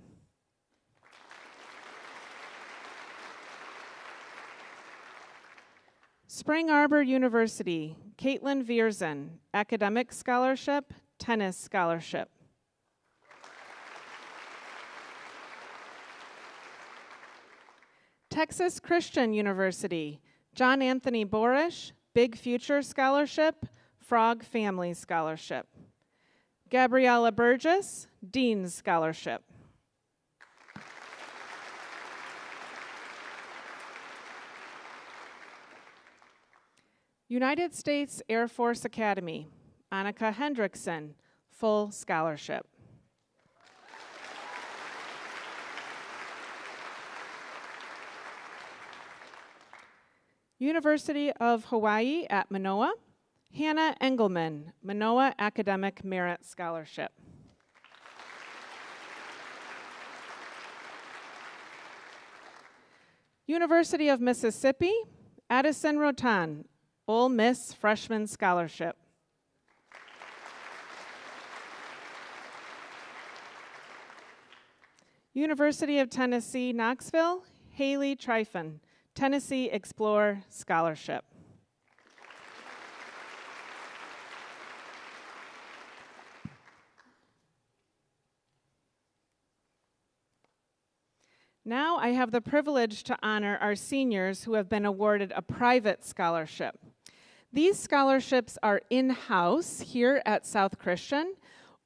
Spring Arbor University, Caitlin Viersen, Academic Scholarship, Tennis Scholarship. Texas Christian University, John Anthony Borish, Big Future Scholarship, Frog Family Scholarship. Gabriella Burgess, Dean's Scholarship. United States Air Force Academy, Annika Hendrickson, full scholarship. University of Hawaii at Manoa, Hannah Engelman, Manoa Academic Merit Scholarship. University of Mississippi, Addison Rotan, Ole Miss Freshman Scholarship. University of Tennessee, Knoxville, Haley Tryfon, Tennessee Explore Scholarship. Now I have the privilege to honor our seniors who have been awarded a private scholarship. These scholarships are in-house here at South Christian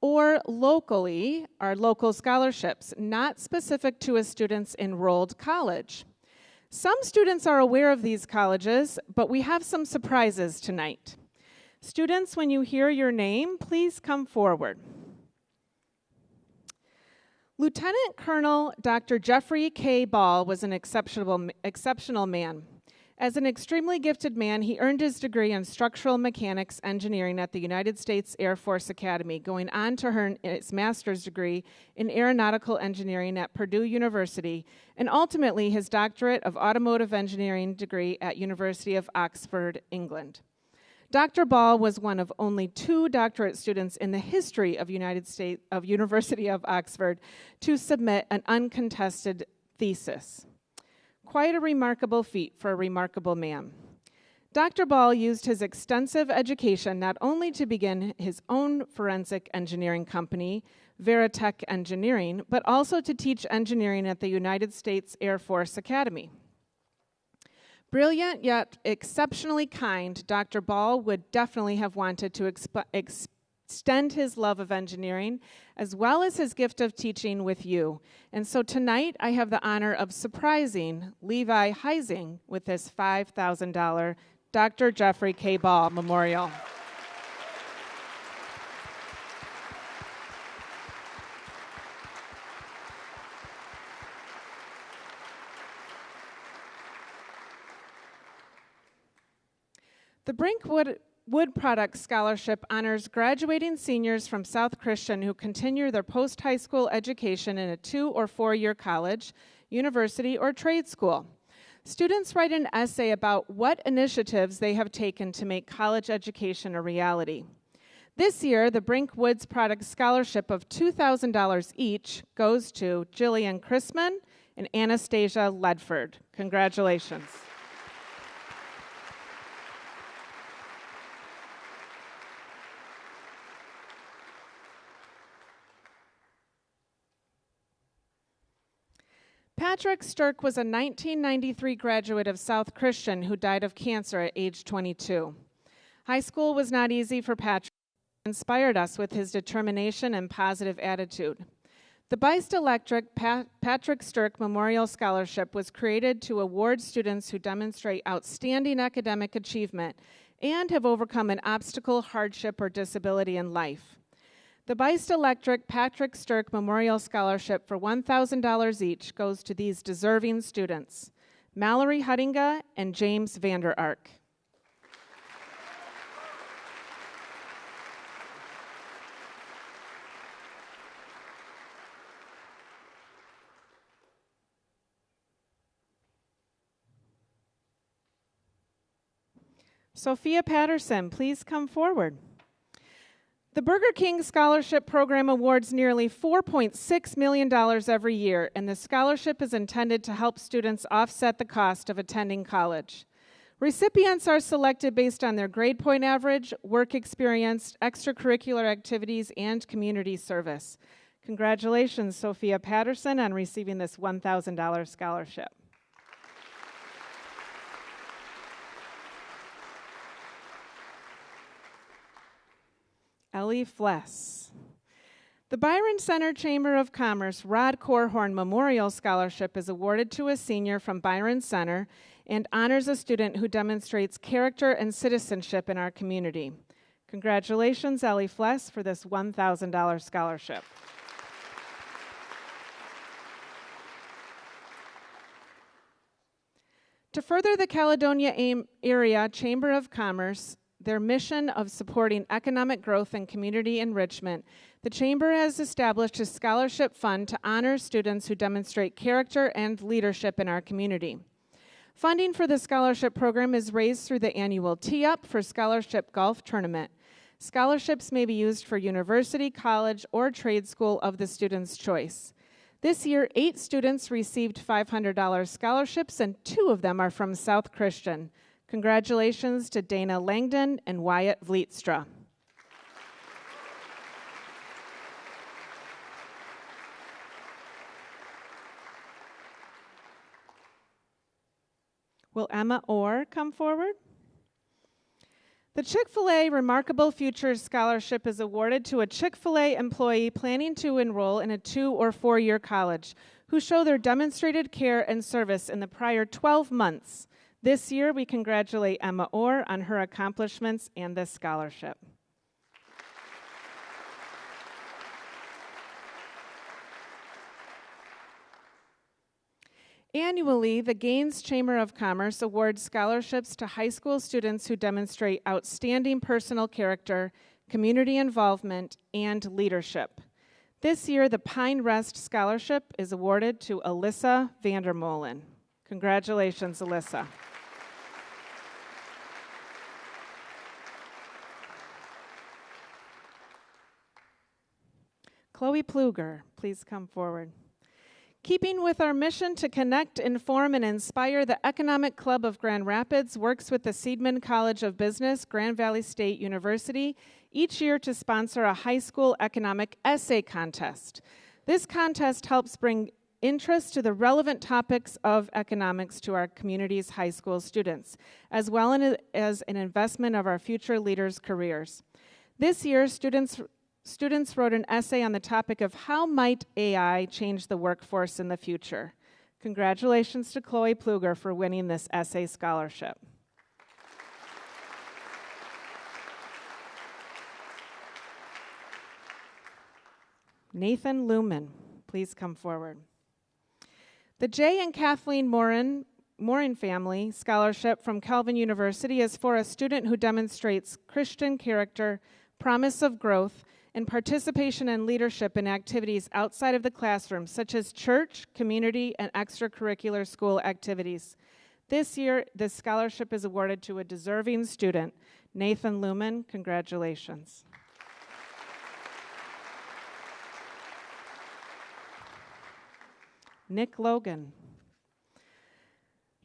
or locally, are local scholarships, not specific to a student's enrolled college. Some students are aware of these colleges, but we have some surprises tonight. Students, when you hear your name, please come forward. Lieutenant Colonel Dr. Jeffrey K. Ball was an exceptional man. As an extremely gifted man, he earned his degree in structural mechanics engineering at the United States Air Force Academy, going on to earn his master's degree in aeronautical engineering at Purdue University, and ultimately his doctorate of automotive engineering degree at University of Oxford, England. Dr. Ball was one of only 2 doctorate students in the history of University of Oxford to submit an uncontested thesis. Quite a remarkable feat for a remarkable man. Dr. Ball used his extensive education not only to begin his own forensic engineering company, Veritech Engineering, but also to teach engineering at the United States Air Force Academy. Brilliant yet exceptionally kind, Dr. Ball would definitely have wanted to extend his love of engineering as well as his gift of teaching with you. And so tonight I have the honor of surprising Levi Heising with this $5,000 Dr. Jeffrey K. Ball Memorial. The Brink Wood Products Scholarship honors graduating seniors from South Christian who continue their post-high school education in a 2- or 4-year college, university, or trade school. Students write an essay about what initiatives they have taken to make college education a reality. This year, the Brink Woods Products Scholarship of $2,000 each goes to Jillian Chrisman and Anastasia Ledford. Congratulations. Patrick Stirk was a 1993 graduate of South Christian who died of cancer at age 22. High school was not easy for Patrick. He inspired us with his determination and positive attitude. The Beist Electric Patrick Stirk Memorial Scholarship was created to award students who demonstrate outstanding academic achievement and have overcome an obstacle, hardship, or disability in life. The Beist Electric Patrick Stirk Memorial Scholarship for $1,000 each goes to these deserving students, Mallory Huttinga and James Vander Ark. Sophia Patterson, please come forward. The Burger King Scholarship Program awards nearly $4.6 million every year, and the scholarship is intended to help students offset the cost of attending college. Recipients are selected based on their grade point average, work experience, extracurricular activities, and community service. Congratulations, Sophia Patterson, on receiving this $1,000 scholarship. Ellie Fless. The Byron Center Chamber of Commerce Rod Korhorn Memorial Scholarship is awarded to a senior from Byron Center and honors a student who demonstrates character and citizenship in our community. Congratulations, Ellie Fless, for this $1,000 scholarship. To further the Caledonia Area Chamber of Commerce, their mission of supporting economic growth and community enrichment, the Chamber has established a scholarship fund to honor students who demonstrate character and leadership in our community. Funding for the scholarship program is raised through the annual Tee-Up for Scholarship Golf Tournament. Scholarships may be used for university, college, or trade school of the student's choice. This year, 8 students received $500 scholarships, and 2 of them are from South Christian. Congratulations to Dana Langdon and Wyatt Vlietstra. Will Emma Orr come forward? The Chick-fil-A Remarkable Futures Scholarship is awarded to a Chick-fil-A employee planning to enroll in a 2- or 4-year college who show their demonstrated care and service in the prior 12 months. This year, we congratulate Emma Orr on her accomplishments and this scholarship. Annually, the Gaines Chamber of Commerce awards scholarships to high school students who demonstrate outstanding personal character, community involvement, and leadership. This year, the Pine Rest Scholarship is awarded to Alyssa Vandermolen. Congratulations, Alyssa. Chloe Pluger, please come forward. Keeping with our mission to connect, inform, and inspire, the Economic Club of Grand Rapids works with the Seidman College of Business, Grand Valley State University, each year to sponsor a high school economic essay contest. This contest helps bring interest to the relevant topics of economics to our community's high school students, as well as an investment of our future leaders' careers. This year, students wrote an essay on the topic of how might AI change the workforce in the future. Congratulations to Chloe Pluger for winning this essay scholarship. Nathan Lumen, please come forward. The Jay and Kathleen Morin Family Scholarship from Calvin University is for a student who demonstrates Christian character, promise of growth, and participation and leadership in activities outside of the classroom, such as church, community, and extracurricular school activities. This year, this scholarship is awarded to a deserving student, Nathan Lumen. Congratulations. Nick Logan.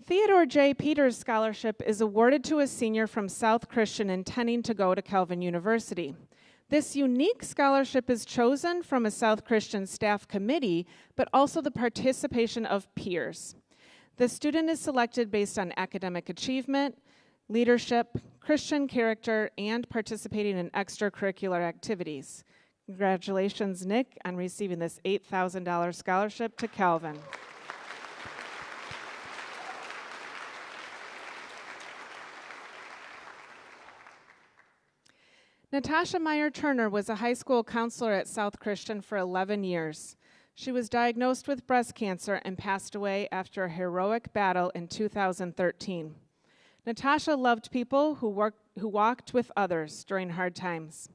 Theodore J. Peters Scholarship is awarded to a senior from South Christian intending to go to Calvin University. This unique scholarship is chosen from a South Christian staff committee, but also the participation of peers. The student is selected based on academic achievement, leadership, Christian character, and participating in extracurricular activities. Congratulations, Nick, on receiving this $8,000 scholarship to Calvin. Natasha Meyer Turner was a high school counselor at South Christian for 11 years. She was diagnosed with breast cancer and passed away after a heroic battle in 2013. Natasha loved people who walked with others during hard times.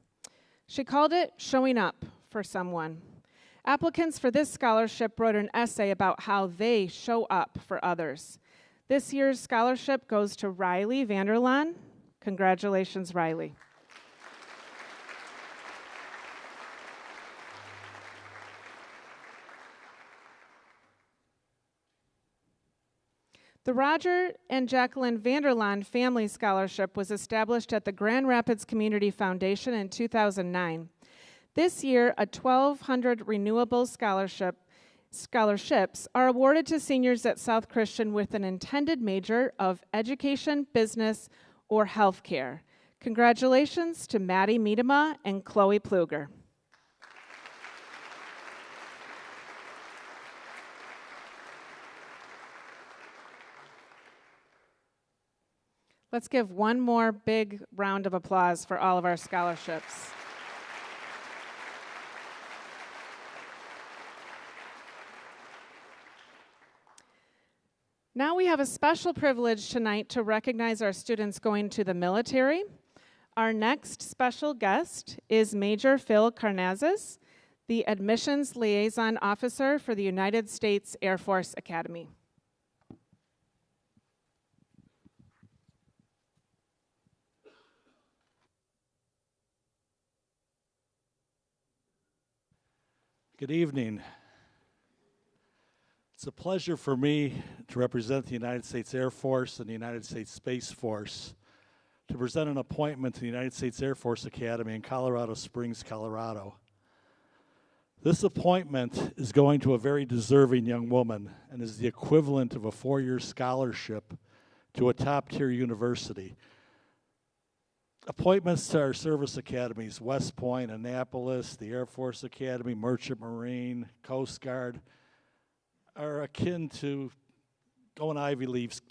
She called it showing up for someone. Applicants for this scholarship wrote an essay about how they show up for others. This year's scholarship goes to Riley Vanderlaan. Congratulations, Riley. The Roger and Jacqueline Vanderlaan Family Scholarship was established at the Grand Rapids Community Foundation in 2009. This year, 1,200 renewable scholarships are awarded to seniors at South Christian with an intended major of education, business, or healthcare. Congratulations to Maddie Miedema and Chloe Pluger. Let's give one more big round of applause for all of our scholarships. Now we have a special privilege tonight to recognize our students going to the military. Our next special guest is Major Phil Carnazes, the Admissions Liaison Officer for the United States Air Force Academy. Good evening. It's a pleasure for me to represent the United States Air Force and the United States Space Force to present an appointment to the United States Air Force Academy in Colorado Springs, Colorado. This appointment is going to a very deserving young woman and is the equivalent of a 4-year scholarship to a top-tier university. Appointments to our service academies, West Point, Annapolis, the Air Force Academy, Merchant Marine, Coast Guard, are akin to going to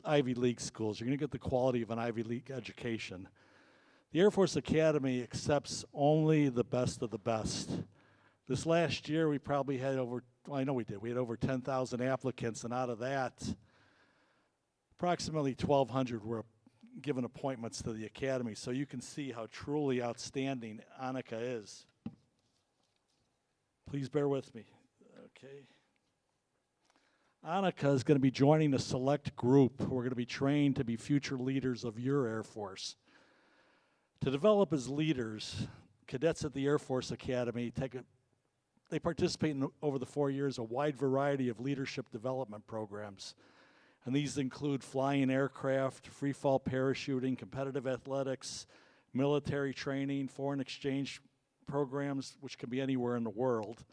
Ivy League schools. You're going to get the quality of an Ivy League education. The Air Force Academy accepts only the best of the best. This last year, we probably had over 10,000 applicants, and out of that, approximately 1,200 were given appointments to the academy, so you can see how truly outstanding Annika is. Please bear with me. Okay. Annika is going to be joining a select group who are going to be trained to be future leaders of your Air Force. To develop as leaders, cadets at the Air Force Academy they participate in, over the 4 years, a wide variety of leadership development programs. And these include flying aircraft, free fall parachuting, competitive athletics, military training, foreign exchange programs, which can be anywhere in the world.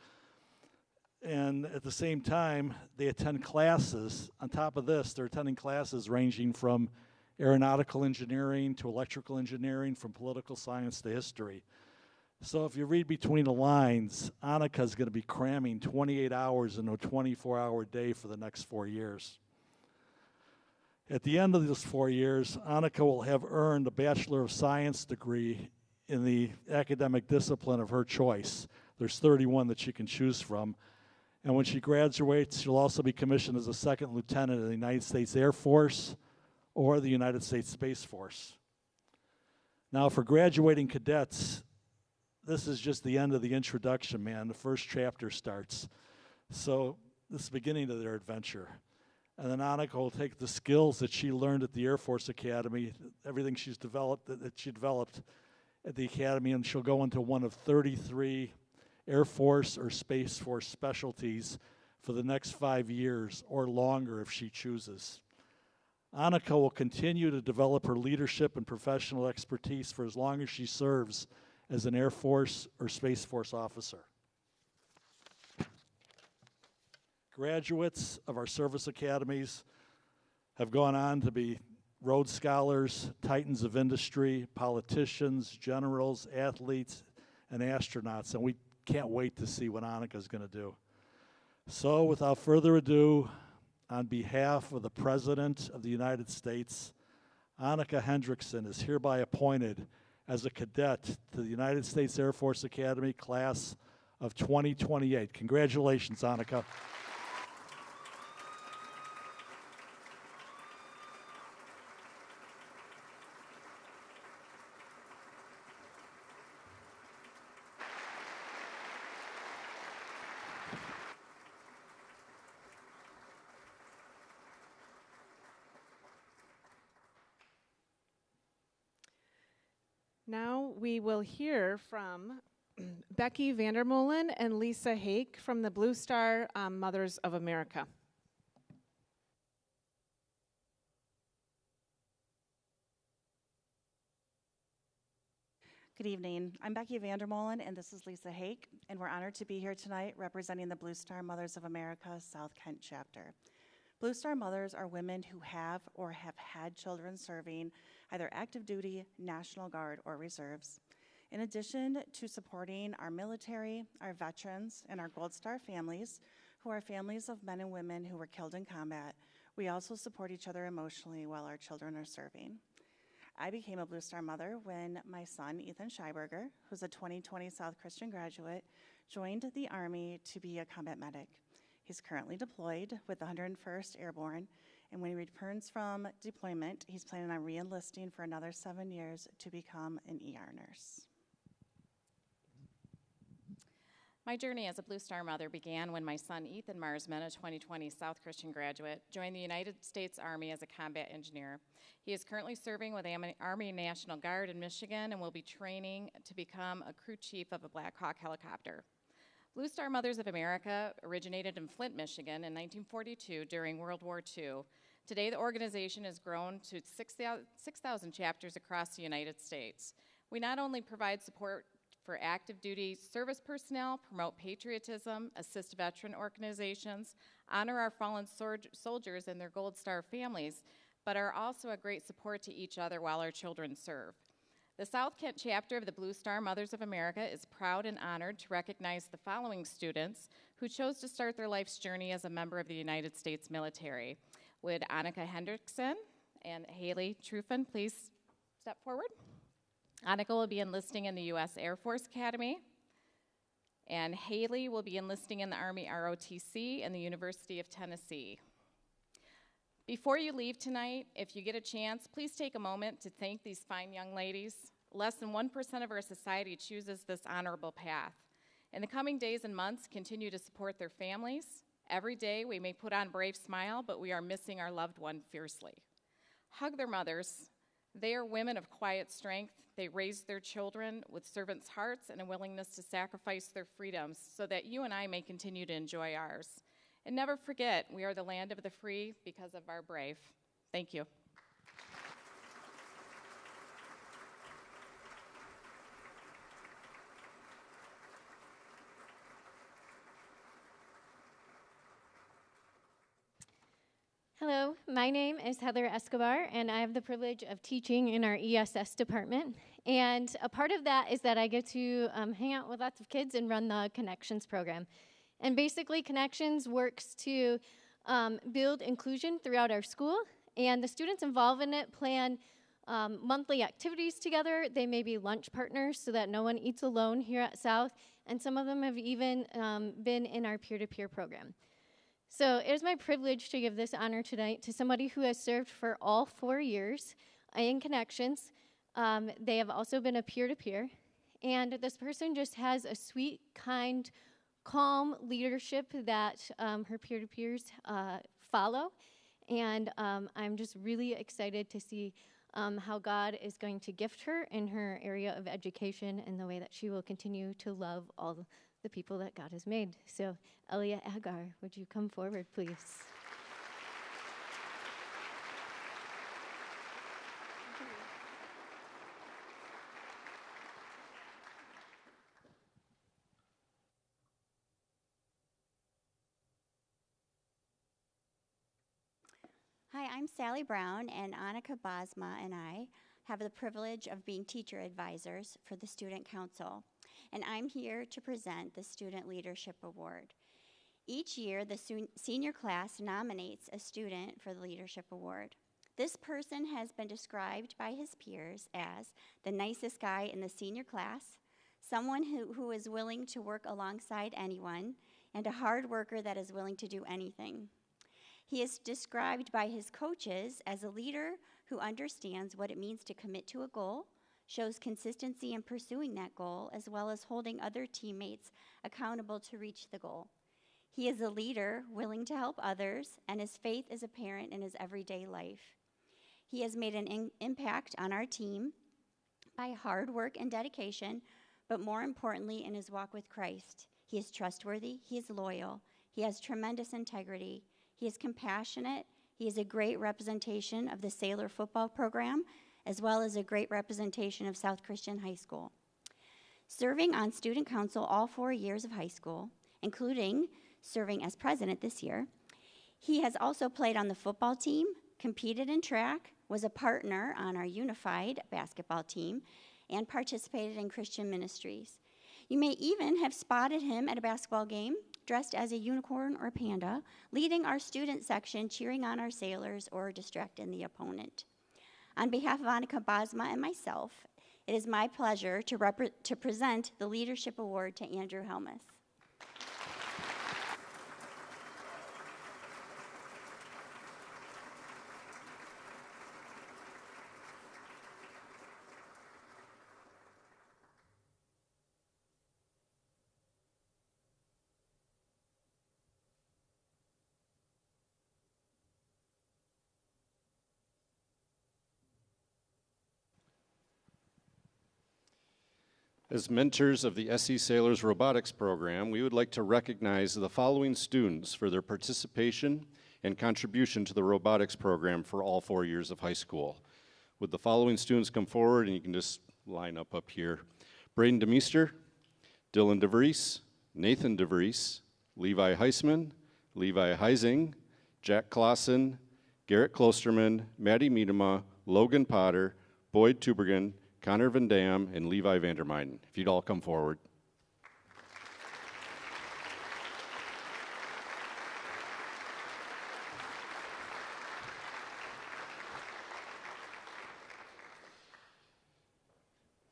And at the same time, they attend classes. On top of this, they're attending classes ranging from aeronautical engineering to electrical engineering, from political science to history. So if you read between the lines, Annika is going to be cramming 28 hours into a 24-hour day for the next 4 years. At the end of those 4 years, Annika will have earned a Bachelor of Science degree in the academic discipline of her choice. There's 31 that she can choose from. And when she graduates, she'll also be commissioned as a second lieutenant in the United States Air Force or the United States Space Force. Now, for graduating cadets, this is just the end of the introduction, man. The first chapter starts. So this is the beginning of their adventure. And then Annika will take the skills that she learned at the Air Force Academy, everything that she developed at the Academy, and she'll go into one of 33 Air Force or Space Force specialties for the next 5 years or longer if she chooses. Annika will continue to develop her leadership and professional expertise for as long as she serves as an Air Force or Space Force officer. Graduates of our service academies have gone on to be Rhodes Scholars, titans of industry, politicians, generals, athletes, and astronauts, and we can't wait to see what Annika is going to do. So without further ado, on behalf of the President of the United States, Annika Hendrickson is hereby appointed as a cadet to the United States Air Force Academy class of 2028. Congratulations, Annika. Now we will hear from Becky Vandermolen and Lisa Hake from the Blue Star Mothers of America. Good evening. I'm Becky Vandermolen, and this is Lisa Hake, and we're honored to be here tonight representing the Blue Star Mothers of America South Kent chapter. Blue Star Mothers are women who have or have had children serving either active duty, National Guard, or reserves. In addition to supporting our military, our veterans, and our Gold Star families, who are families of men and women who were killed in combat, we also support each other emotionally while our children are serving. I became a Blue Star mother when my son, Ethan Scheiberger, who's a 2020 South Christian graduate, joined the Army to be a combat medic. He's currently deployed with the 101st Airborne, and when he returns from deployment, he's planning on re-enlisting for another 7 years to become an ER nurse. My journey as a Blue Star mother began when my son Ethan Marsman, a 2020 South Christian graduate, joined the United States Army as a combat engineer. He is currently serving with the Army National Guard in Michigan and will be training to become a crew chief of a Black Hawk helicopter. Blue Star Mothers of America originated in Flint, Michigan in 1942 during World War II. Today, the organization has grown to 6,000 chapters across the United States. We not only provide support for active duty service personnel, promote patriotism, assist veteran organizations, honor our fallen soldiers and their Gold Star families, but are also a great support to each other while our children serve. The South Kent chapter of the Blue Star Mothers of America is proud and honored to recognize the following students who chose to start their life's journey as a member of the United States military. Would Annika Hendrickson and Haley Truffin please step forward? Annika will be enlisting in the U.S. Air Force Academy, and Haley will be enlisting in the Army ROTC and the University of Tennessee. Before you leave tonight, if you get a chance, please take a moment to thank these fine young ladies. Less than 1% of our society chooses this honorable path. In the coming days and months, continue to support their families. Every day we may put on a brave smile, but we are missing our loved one fiercely. Hug their mothers. They are women of quiet strength. They raise their children with servants' hearts and a willingness to sacrifice their freedoms so that you and I may continue to enjoy ours. And never forget, we are the land of the free because of our brave. Thank you. Hello, my name is Heather Escobar, and I have the privilege of teaching in our ESS department. And a part of that is that I get to hang out with lots of kids and run the Connections program. And basically, Connections works to build inclusion throughout our school, and the students involved in it plan monthly activities together. They may be lunch partners so that no one eats alone here at South, and some of them have even been in our peer-to-peer program. So it is my privilege to give this honor tonight to somebody who has served for all 4 years in Connections. They have also been a peer-to-peer, and this person just has a sweet, kind, calm leadership that her peer-to-peers follow, and I'm just really excited to see how God is going to gift her in her area of education and the way that she will continue to love all the people that God has made. So, Elia Agar, would you come forward, please? Hi, I'm Sally Brown, and Annika Bosma and I have the privilege of being teacher advisors for the Student Council. And I'm here to present the Student Leadership Award. Each year, the senior class nominates a student for the Leadership Award. This person has been described by his peers as the nicest guy in the senior class, someone who is willing to work alongside anyone, and a hard worker that is willing to do anything. He is described by his coaches as a leader who understands what it means to commit to a goal, shows consistency in pursuing that goal, as well as holding other teammates accountable to reach the goal. He is a leader willing to help others, and his faith is apparent in his everyday life. He has made an impact on our team by hard work and dedication, but more importantly, in his walk with Christ. He is trustworthy, he is loyal, he has tremendous integrity, he is compassionate, he is a great representation of the Sailor football program, as well as a great representation of South Christian High School. serving on student council all 4 years of high school, including serving as president this year. He has also played on the football team, competed in track, was a partner on our unified basketball team, and participated in Christian ministries. You may even have spotted him at a basketball game, dressed as a unicorn or panda, leading our student section, cheering on our sailors, or distracting the opponent. On behalf of Annika Bosma and myself, it is my pleasure to present the Leadership Award to Andrew Helmuth. As mentors of the SC Sailors Robotics Program, we would like to recognize the following students for their participation and contribution to the robotics program for all 4 years of high school. Would the following students come forward, and you can just line up here. Braden DeMeester, Dylan DeVries, Nathan DeVries, Levi Heisman, Levi Heising, Jack Clausen, Garrett Klosterman, Maddie Miedema, Logan Potter, Boyd Tubergen, Connor Van Dam, and Levi Vandermeiden. If you'd all come forward.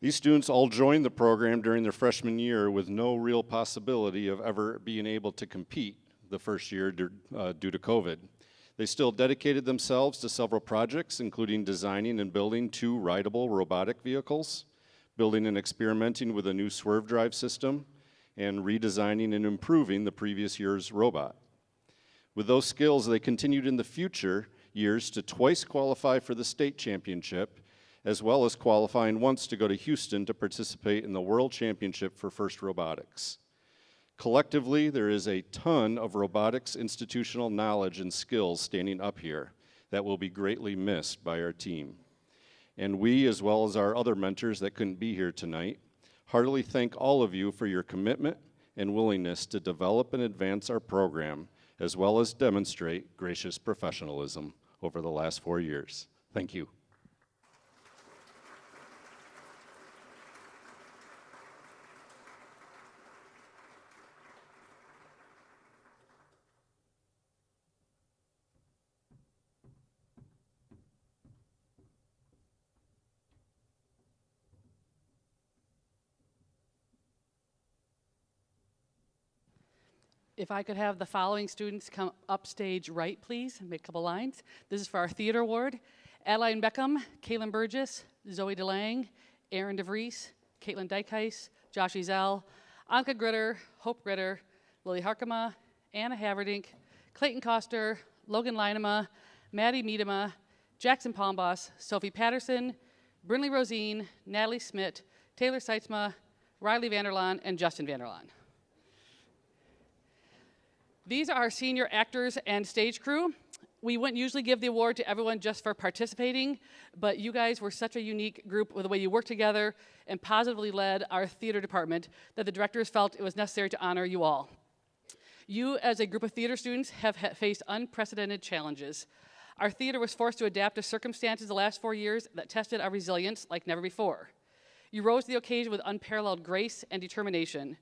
These students all joined the program during their freshman year with no real possibility of ever being able to compete the first year due to COVID. They still dedicated themselves to several projects, including designing and building 2 rideable robotic vehicles, building and experimenting with a new swerve drive system, and redesigning and improving the previous year's robot. With those skills, they continued in the future years to twice qualify for the state championship, as well as qualifying once to go to Houston to participate in the World Championship for FIRST Robotics. Collectively, there is a ton of robotics institutional knowledge and skills standing up here that will be greatly missed by our team. And we, as well as our other mentors that couldn't be here tonight, heartily thank all of you for your commitment and willingness to develop and advance our program, as well as demonstrate gracious professionalism over the last 4 years. Thank you. If I could have the following students come up stage right, please, and make a couple lines. This is for our theater award. Adeline Beckham, Caitlin Burgess, Zoe DeLang, Aaron DeVries, Caitlin Dykheis, Josh Ezel, Anka Gritter, Hope Gritter, Lily Harkema, Anna Haverdink, Clayton Koster, Logan Linema, Maddie Miedema, Jackson Palmboss, Sophie Patterson, Brinley Rosine, Natalie Smith, Taylor Seitzma, Riley Vanderlaan, and Justin Vanderlaan. These are our senior actors and stage crew. We wouldn't usually give the award to everyone just for participating, but you guys were such a unique group with the way you worked together and positively led our theater department that the directors felt it was necessary to honor you all. You, as a group of theater students, have faced unprecedented challenges. Our theater was forced to adapt to circumstances the last 4 years that tested our resilience like never before. You rose to the occasion with unparalleled grace and determination.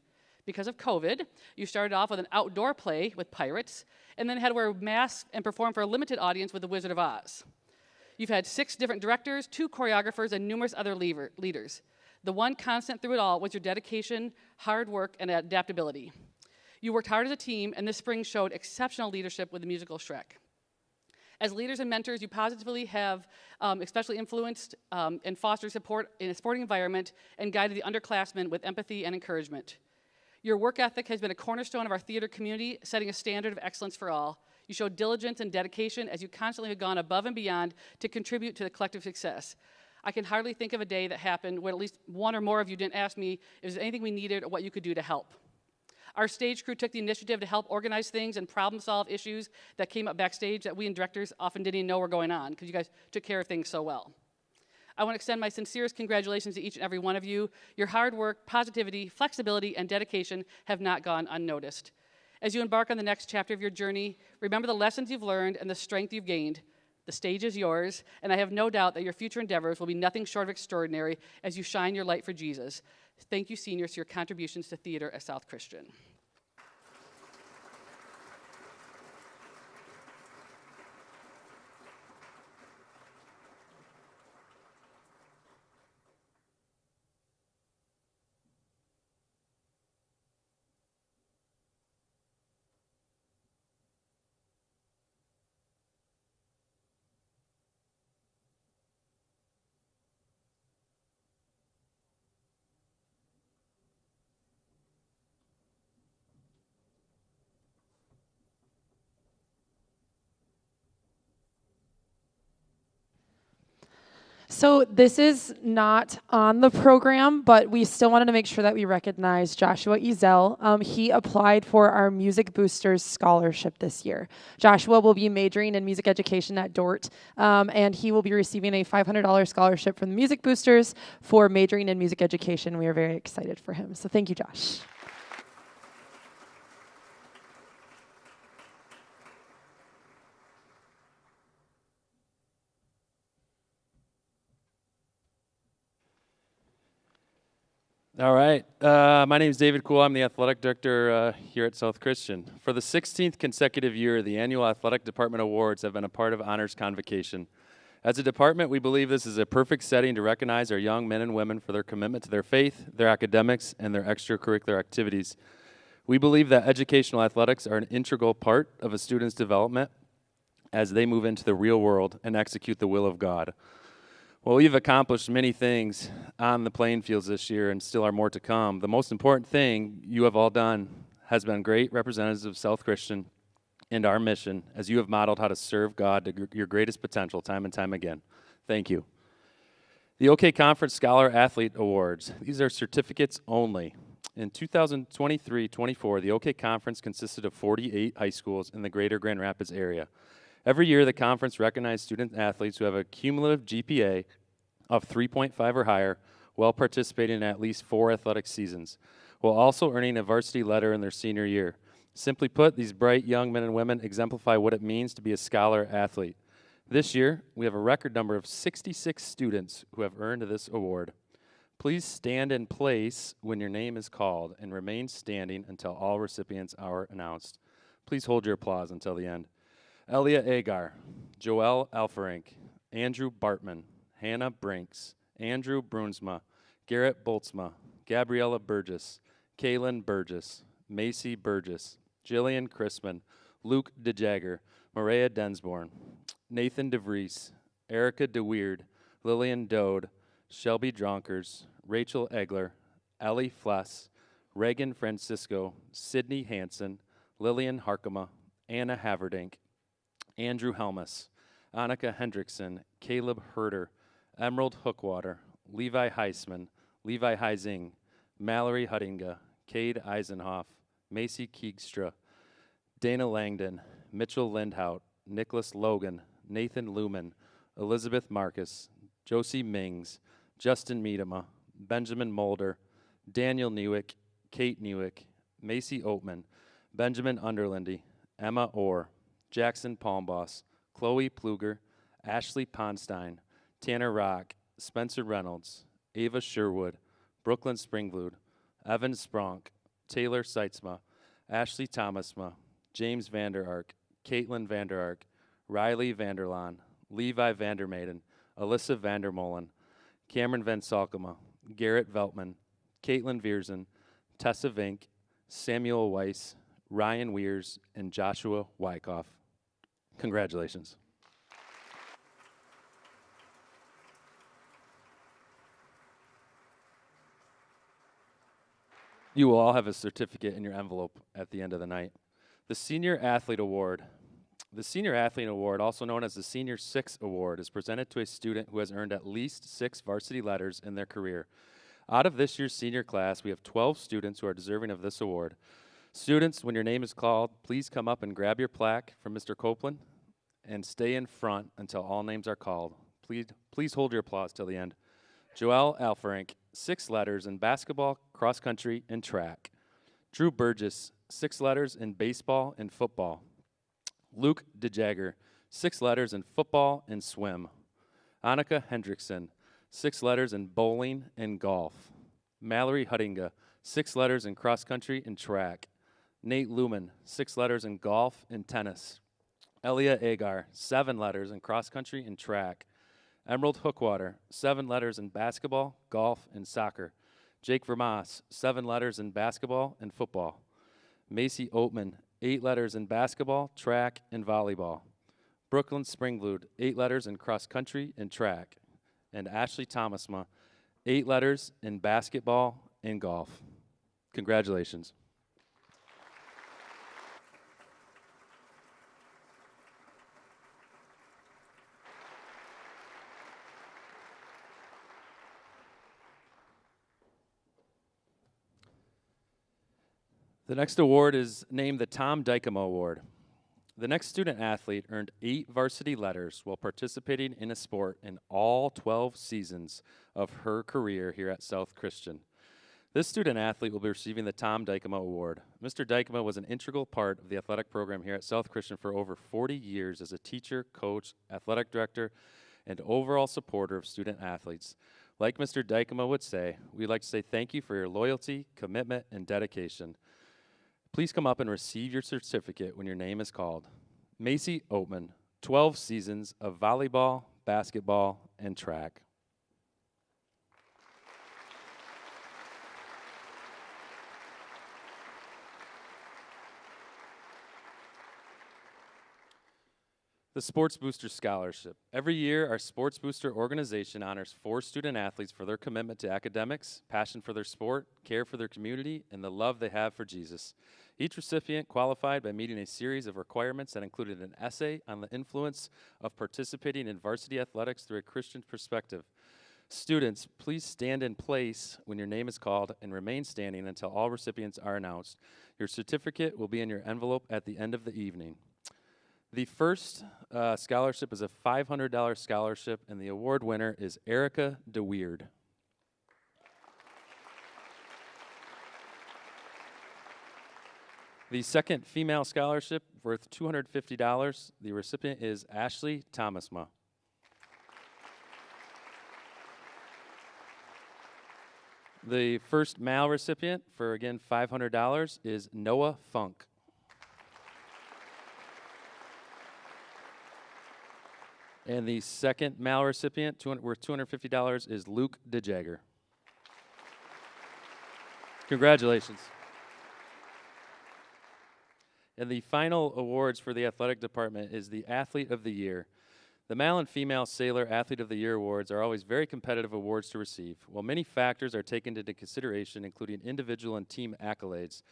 Because of COVID, you started off with an outdoor play with Pirates, and then had to wear masks and perform for a limited audience with The Wizard of Oz. You've had 6 different directors, 2 choreographers, and numerous other leaders. The one constant through it all was your dedication, hard work, and adaptability. You worked hard as a team, and this spring showed exceptional leadership with the musical Shrek. As leaders and mentors, you positively have especially influenced and fostered support in a sporting environment and guided the underclassmen with empathy and encouragement. Your work ethic has been a cornerstone of our theater community, setting a standard of excellence for all. You showed diligence and dedication as you constantly have gone above and beyond to contribute to the collective success. I can hardly think of a day that happened when at least one or more of you didn't ask me if there's anything we needed or what you could do to help. Our stage crew took the initiative to help organize things and problem solve issues that came up backstage that we and directors often didn't even know were going on because you guys took care of things so well. I want to extend my sincerest congratulations to each and every one of you. Your hard work, positivity, flexibility, and dedication have not gone unnoticed. As you embark on the next chapter of your journey, remember the lessons you've learned and the strength you've gained. The stage is yours, and I have no doubt that your future endeavors will be nothing short of extraordinary as you shine your light for Jesus. Thank you, seniors, for your contributions to theater at South Christian. So this is not on the program, but we still wanted to make sure that we recognize Joshua Ezel. He applied for our Music Boosters Scholarship this year. Joshua will be majoring in music education at Dordt, and he will be receiving a $500 scholarship from the Music Boosters for majoring in music education. We are very excited for him. So thank you, Josh. All right. My name is David Cool. I'm the athletic director here at South Christian. For the 16th consecutive year, the annual athletic department awards have been a part of Honors Convocation. As a department, we believe this is a perfect setting to recognize our young men and women for their commitment to their faith, their academics, and their extracurricular activities. We believe that educational athletics are an integral part of a student's development as they move into the real world and execute the will of God. Well, we've accomplished many things on the playing fields this year and still are more to come. The most important thing you have all done has been great representatives of South Christian and our mission as you have modeled how to serve God to your greatest potential time and time again. Thank you. The OK Conference Scholar Athlete Awards. These are certificates only. In 2023-24, the OK Conference consisted of 48 high schools in the greater Grand Rapids area. Every year, the conference recognizes student athletes who have a cumulative GPA of 3.5 or higher while participating in at least 4 athletic seasons, while also earning a varsity letter in their senior year. Simply put, these bright young men and women exemplify what it means to be a scholar athlete. This year, we have a record number of 66 students who have earned this award. Please stand in place when your name is called and remain standing until all recipients are announced. Please hold your applause until the end. Elia Agar, Joel Alferink, Andrew Bartman, Hannah Brinks, Andrew Brunsma, Garrett Boltzma, Gabriella Burgess, Kaylin Burgess, Macy Burgess, Jillian Chrisman, Luke DeJagger, Maria Densborn, Nathan DeVries, Erica DeWeird, Lillian Dode, Shelby Dronkers, Rachel Egler, Ellie Fless, Reagan Francisco, Sydney Hansen, Lillian Harkema, Anna Haverdink, Andrew Helmus, Annika Hendrickson, Caleb Herder, Emerald Hookwater, Levi Heisman, Levi Heising, Mallory Huttinga, Cade Eisenhoff, Macy Keegstra, Dana Langdon, Mitchell Lindhout, Nicholas Logan, Nathan Lumen, Elizabeth Marcus, Josie Mings, Justin Miedema, Benjamin Mulder, Daniel Newick, Kate Newick, Macy Oatman, Benjamin Underlindy, Emma Orr, Jackson Palmboss, Chloe Pluger, Ashley Ponstein, Tanner Rock, Spencer Reynolds, Ava Sherwood, Brooklyn Springblood, Evan Spronk, Taylor Seitzma, Ashley Thomasma, James Vander Ark, Caitlin Vander Ark, Riley Vanderlaan, Levi Vandermaiden, Alyssa Vandermolen, Cameron Van Salkema, Garrett Veltman, Caitlin Viersen, Tessa Vink, Samuel Weiss, Ryan Weirs, and Joshua Wyckoff. Congratulations. You will all have a certificate in your envelope at the end of the night. The Senior Athlete Award. The Senior Athlete Award, also known as the Senior Six Award, is presented to a student who has earned at least 6 varsity letters in their career. Out of this year's senior class, we have 12 students who are deserving of this award. Students, when your name is called, please come up and grab your plaque from Mr. Copeland and stay in front until all names are called. Please hold your applause till the end. Joelle Alferink, 6 letters in basketball, cross country, and track. Drew Burgess, 6 letters in baseball and football. Luke DeJagger, 6 letters in football and swim. Annika Hendrickson, 6 letters in bowling and golf. Mallory Huttinga, 6 letters in cross country and track. Nate Lumen, 6 letters in golf and tennis. Elia Agar, 7 letters in cross country and track. Emerald Hookwater, 7 letters in basketball, golf, and soccer. Jake Vermas, 7 letters in basketball and football. Macy Oatman, 8 letters in basketball, track, and volleyball. Brooklyn Springlud, 8 letters in cross country and track. And Ashley Thomasma, 8 letters in basketball and golf. Congratulations. The next award is named the Tom Dykema Award. The next student athlete earned 8 varsity letters while participating in a sport in all 12 seasons of her career here at South Christian. This student athlete will be receiving the Tom Dykema Award. Mr. Dykema was an integral part of the athletic program here at South Christian for over 40 years as a teacher, coach, athletic director, and overall supporter of student athletes. Like Mr. Dykema would say, we'd like to say thank you for your loyalty, commitment, and dedication. Please come up and receive your certificate when your name is called. Macy Oatman, 12 seasons of volleyball, basketball, and track. The Sports Booster Scholarship. Every year, our Sports Booster organization honors 4 student athletes for their commitment to academics, passion for their sport, care for their community, and the love they have for Jesus. Each recipient qualified by meeting a series of requirements that included an essay on the influence of participating in varsity athletics through a Christian perspective. Students, please stand in place when your name is called and remain standing until all recipients are announced. Your certificate will be in your envelope at the end of the evening. The first scholarship is a $500 scholarship, and the award winner is Erica DeWeird. The second female scholarship, worth $250, the recipient is Ashley Thomasma. The first male recipient, for again $500, is Noah Funk. And the second male recipient, worth $250, is Luke DeJagger. Congratulations. And the final awards for the athletic department is the Athlete of the Year. The male and female Sailor Athlete of the Year awards are always very competitive awards to receive. While many factors are taken into consideration, including individual and team accolades,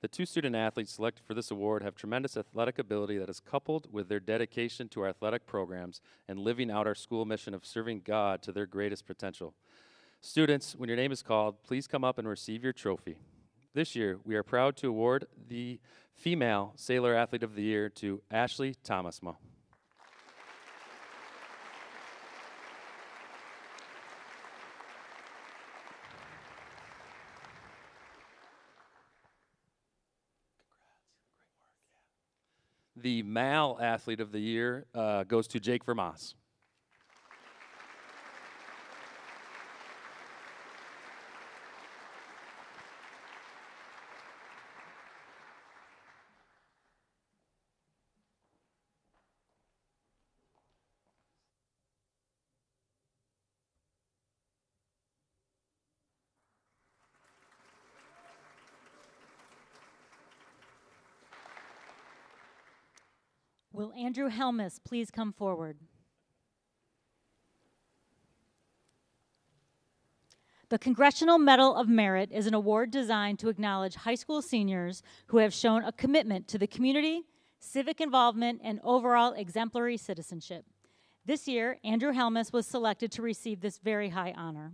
the 2 student athletes selected for this award have tremendous athletic ability that is coupled with their dedication to our athletic programs and living out our school mission of serving God to their greatest potential. Students, when your name is called, please come up and receive your trophy. This year, we are proud to award the Female Sailor Athlete of the Year to Ashley Thomasma. The Male Athlete of the Year goes to Jake Vermas. Will Andrew Helmus please come forward? The Congressional Medal of Merit is an award designed to acknowledge high school seniors who have shown a commitment to the community, civic involvement, and overall exemplary citizenship. This year, Andrew Helmus was selected to receive this very high honor.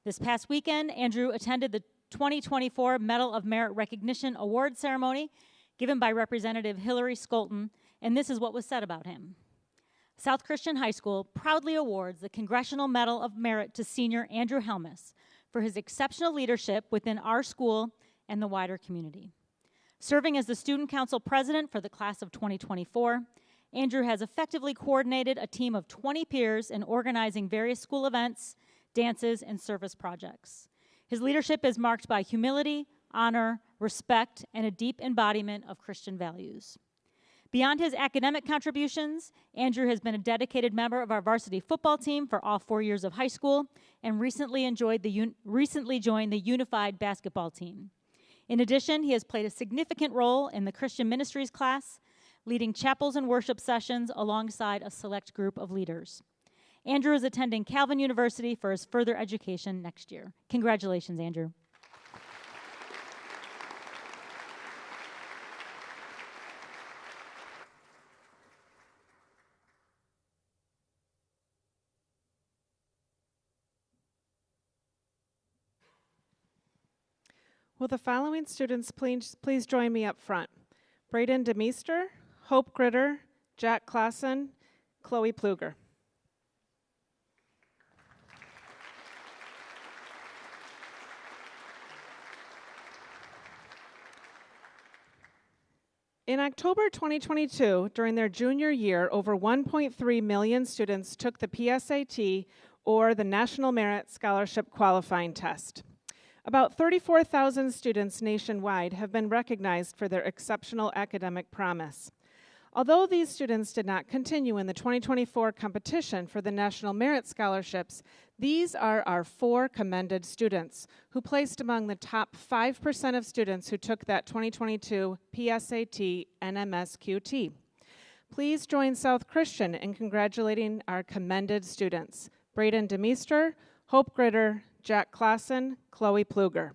This past weekend, Andrew attended the 2024 Medal of Merit Recognition Award ceremony given by Representative Hillary Skolton, and this is what was said about him. South Christian High School proudly awards the Congressional Medal of Merit to senior Andrew Helmus for his exceptional leadership within our school and the wider community. Serving as the Student Council President for the class of 2024, Andrew has effectively coordinated a team of 20 peers in organizing various school events, dances, and service projects. His leadership is marked by humility, honor, respect, and a deep embodiment of Christian values. Beyond his academic contributions, Andrew has been a dedicated member of our varsity football team for all 4 years of high school and recently joined the unified basketball team. In addition, he has played a significant role in the Christian Ministries class, leading chapels and worship sessions alongside a select group of leaders. Andrew is attending Calvin University for his further education next year. Congratulations, Andrew. Will the following students please join me up front? Braden DeMeester, Hope Gritter, Jack Klassen, Chloe Pluger. In October 2022, during their junior year, over 1.3 million students took the PSAT, or the National Merit Scholarship Qualifying Test. About 34,000 students nationwide have been recognized for their exceptional academic promise. Although these students did not continue in the 2024 competition for the National Merit Scholarships, these are our 4 commended students who placed among the top 5% of students who took that 2022 PSAT NMSQT. Please join South Christian in congratulating our commended students, Braden DeMeester, Hope Gritter, Jack Klassen, Chloe Pluger.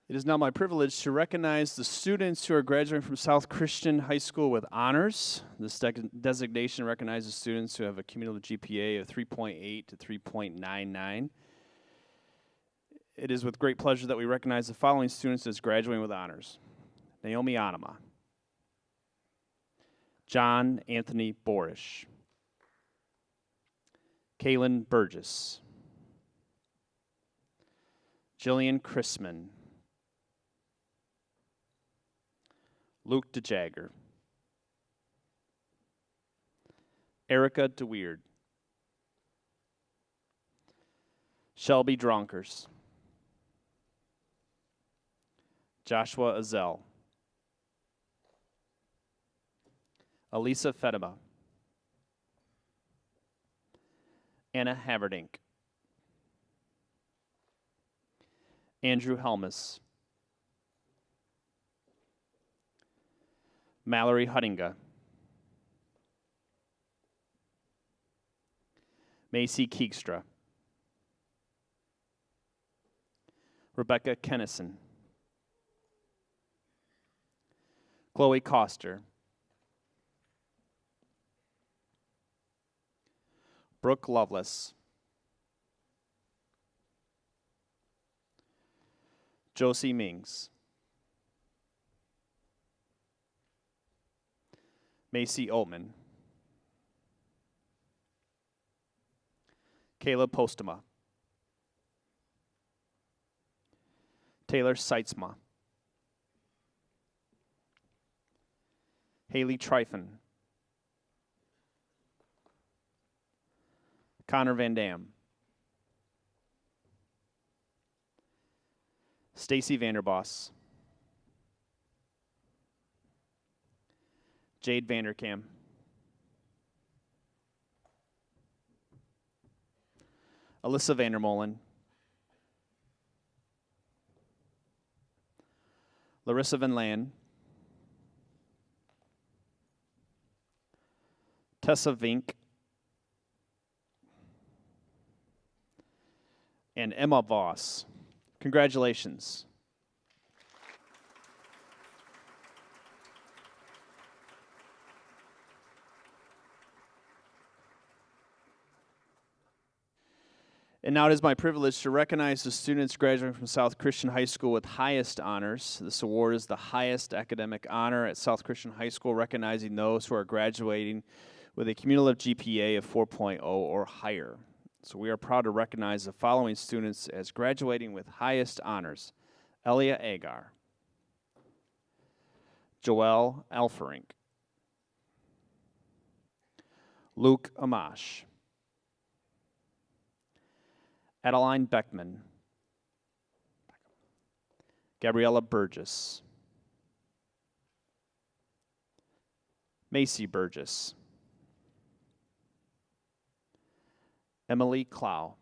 It is now my privilege to recognize the students who are graduating from South Christian High School with honors. This designation recognizes students who have a cumulative GPA of 3.8 to 3.99. It is with great pleasure that we recognize the following students as graduating with honors. Naomi Anima, John Anthony Borish, Kaylin Burgess, Jillian Chrisman, Luke DeJagger, Erica DeWeird, Shelby Dronkers, Joshua Azell, Elisa Fedema, Anna Haverdink, Andrew Helmus, Mallory Huttinga, Macy Keegstra, Rebecca Kennison, Chloe Coster, Brooke Lovelace, Josie Mings, Macy Oatman, Kayla Postema, Taylor Seitzma, Haley Tryfon, Connor Van Dam, Stacy Vanderboss, Jade Vanderkam, Alyssa Vandermolen, Larissa Van Lan, Tessa Vink, and Emma Voss. Congratulations. And now it is my privilege to recognize the students graduating from South Christian High School with highest honors. This award is the highest academic honor at South Christian High School, recognizing those who are graduating with a cumulative GPA of 4.0 or higher. So we are proud to recognize the following students as graduating with highest honors: Elia Agar, Joelle Alferink, Luke Amash, Adeline Beckman, Gabriella Burgess, Macy Burgess, Emily Clow,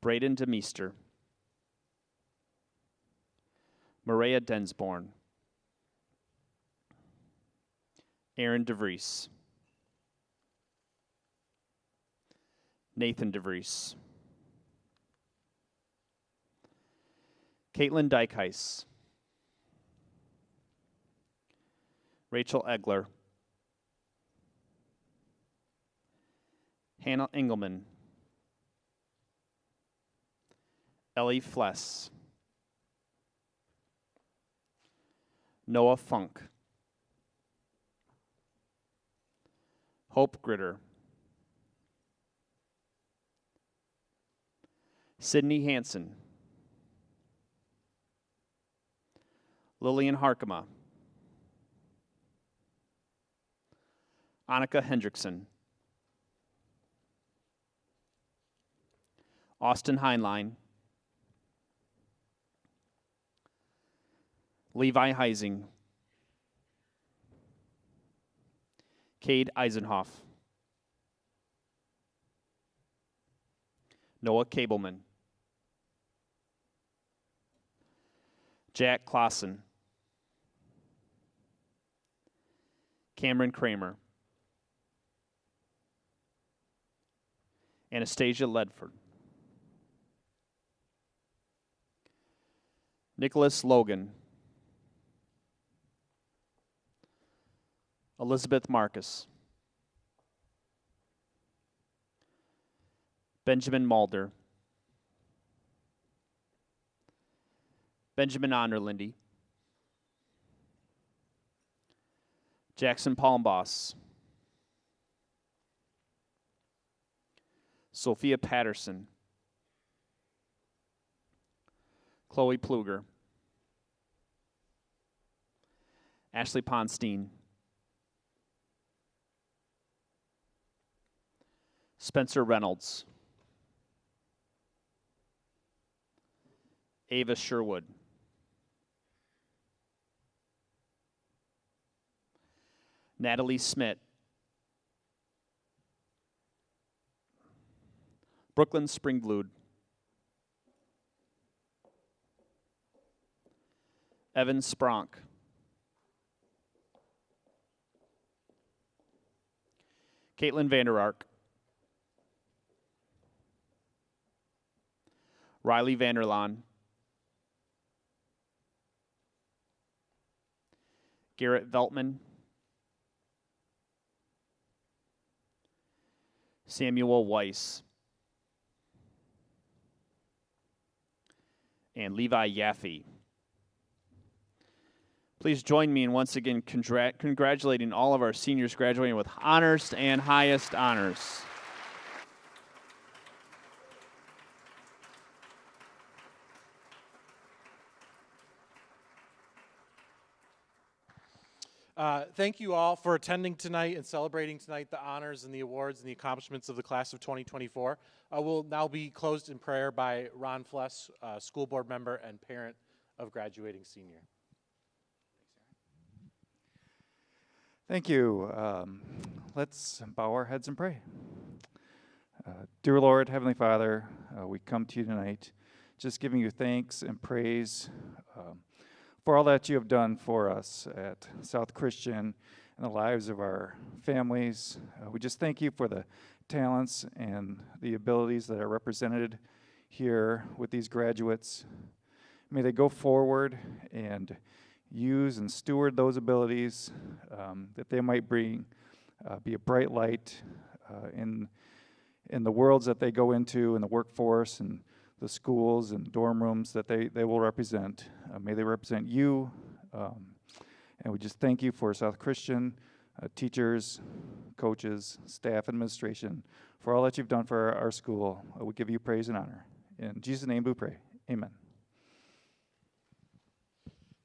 Braden DeMeester, Maria Densborn, Aaron DeVries, Nathan DeVries, Caitlin Dykeheis, Rachel Egler, Hannah Engelman, Ellie Fless, Noah Funk, Hope Gritter, Sydney Hansen, Lillian Harkema, Annika Hendrickson, Austin Heinlein, Levi Heising, Cade Eisenhoff, Noah Cableman, Jack Clausen, Cameron Kramer, Anastasia Ledford, Nicholas Logan, Elizabeth Marcus, Benjamin Mulder, Benjamin Onderlindy, Jackson Palmboss, Sophia Patterson, Chloe Pluger, Ashley Ponstein, Spencer Reynolds, Ava Sherwood, Natalie Smith, Brooklyn Springblood, Evan Spronk, Caitlin Vander Ark, Riley Vanderlaan, Garrett Veltman, Samuel Weiss, and Levi Yaffe. Please join me in once again congratulating all of our seniors graduating with honors and highest honors. Thank you all for attending tonight and celebrating tonight the honors and the awards and the accomplishments of the class of 2024. We'll now be closed in prayer by Ron Fless, school board member and parent of graduating senior. Thank you. Let's bow our heads and pray. Dear Lord, Heavenly Father, we come to you tonight just giving you thanks and praise for all that you have done for us at South Christian and the lives of our families. We just thank you for the talents and the abilities that are represented here with these graduates. May they go forward and use and steward those abilities that they might bring, be a bright light in the worlds that they go into, in the workforce and the schools and dorm rooms that they will represent. May they represent you. And we just thank you for South Christian, teachers, coaches, staff, administration, for all that you've done for our school. We give you praise and honor. In Jesus' name we pray. Amen.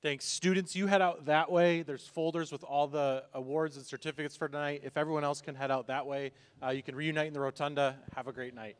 Thanks. Students, you head out that way. There's folders with all the awards and certificates for tonight. If everyone else can head out that way, you can reunite in the rotunda. Have a great night.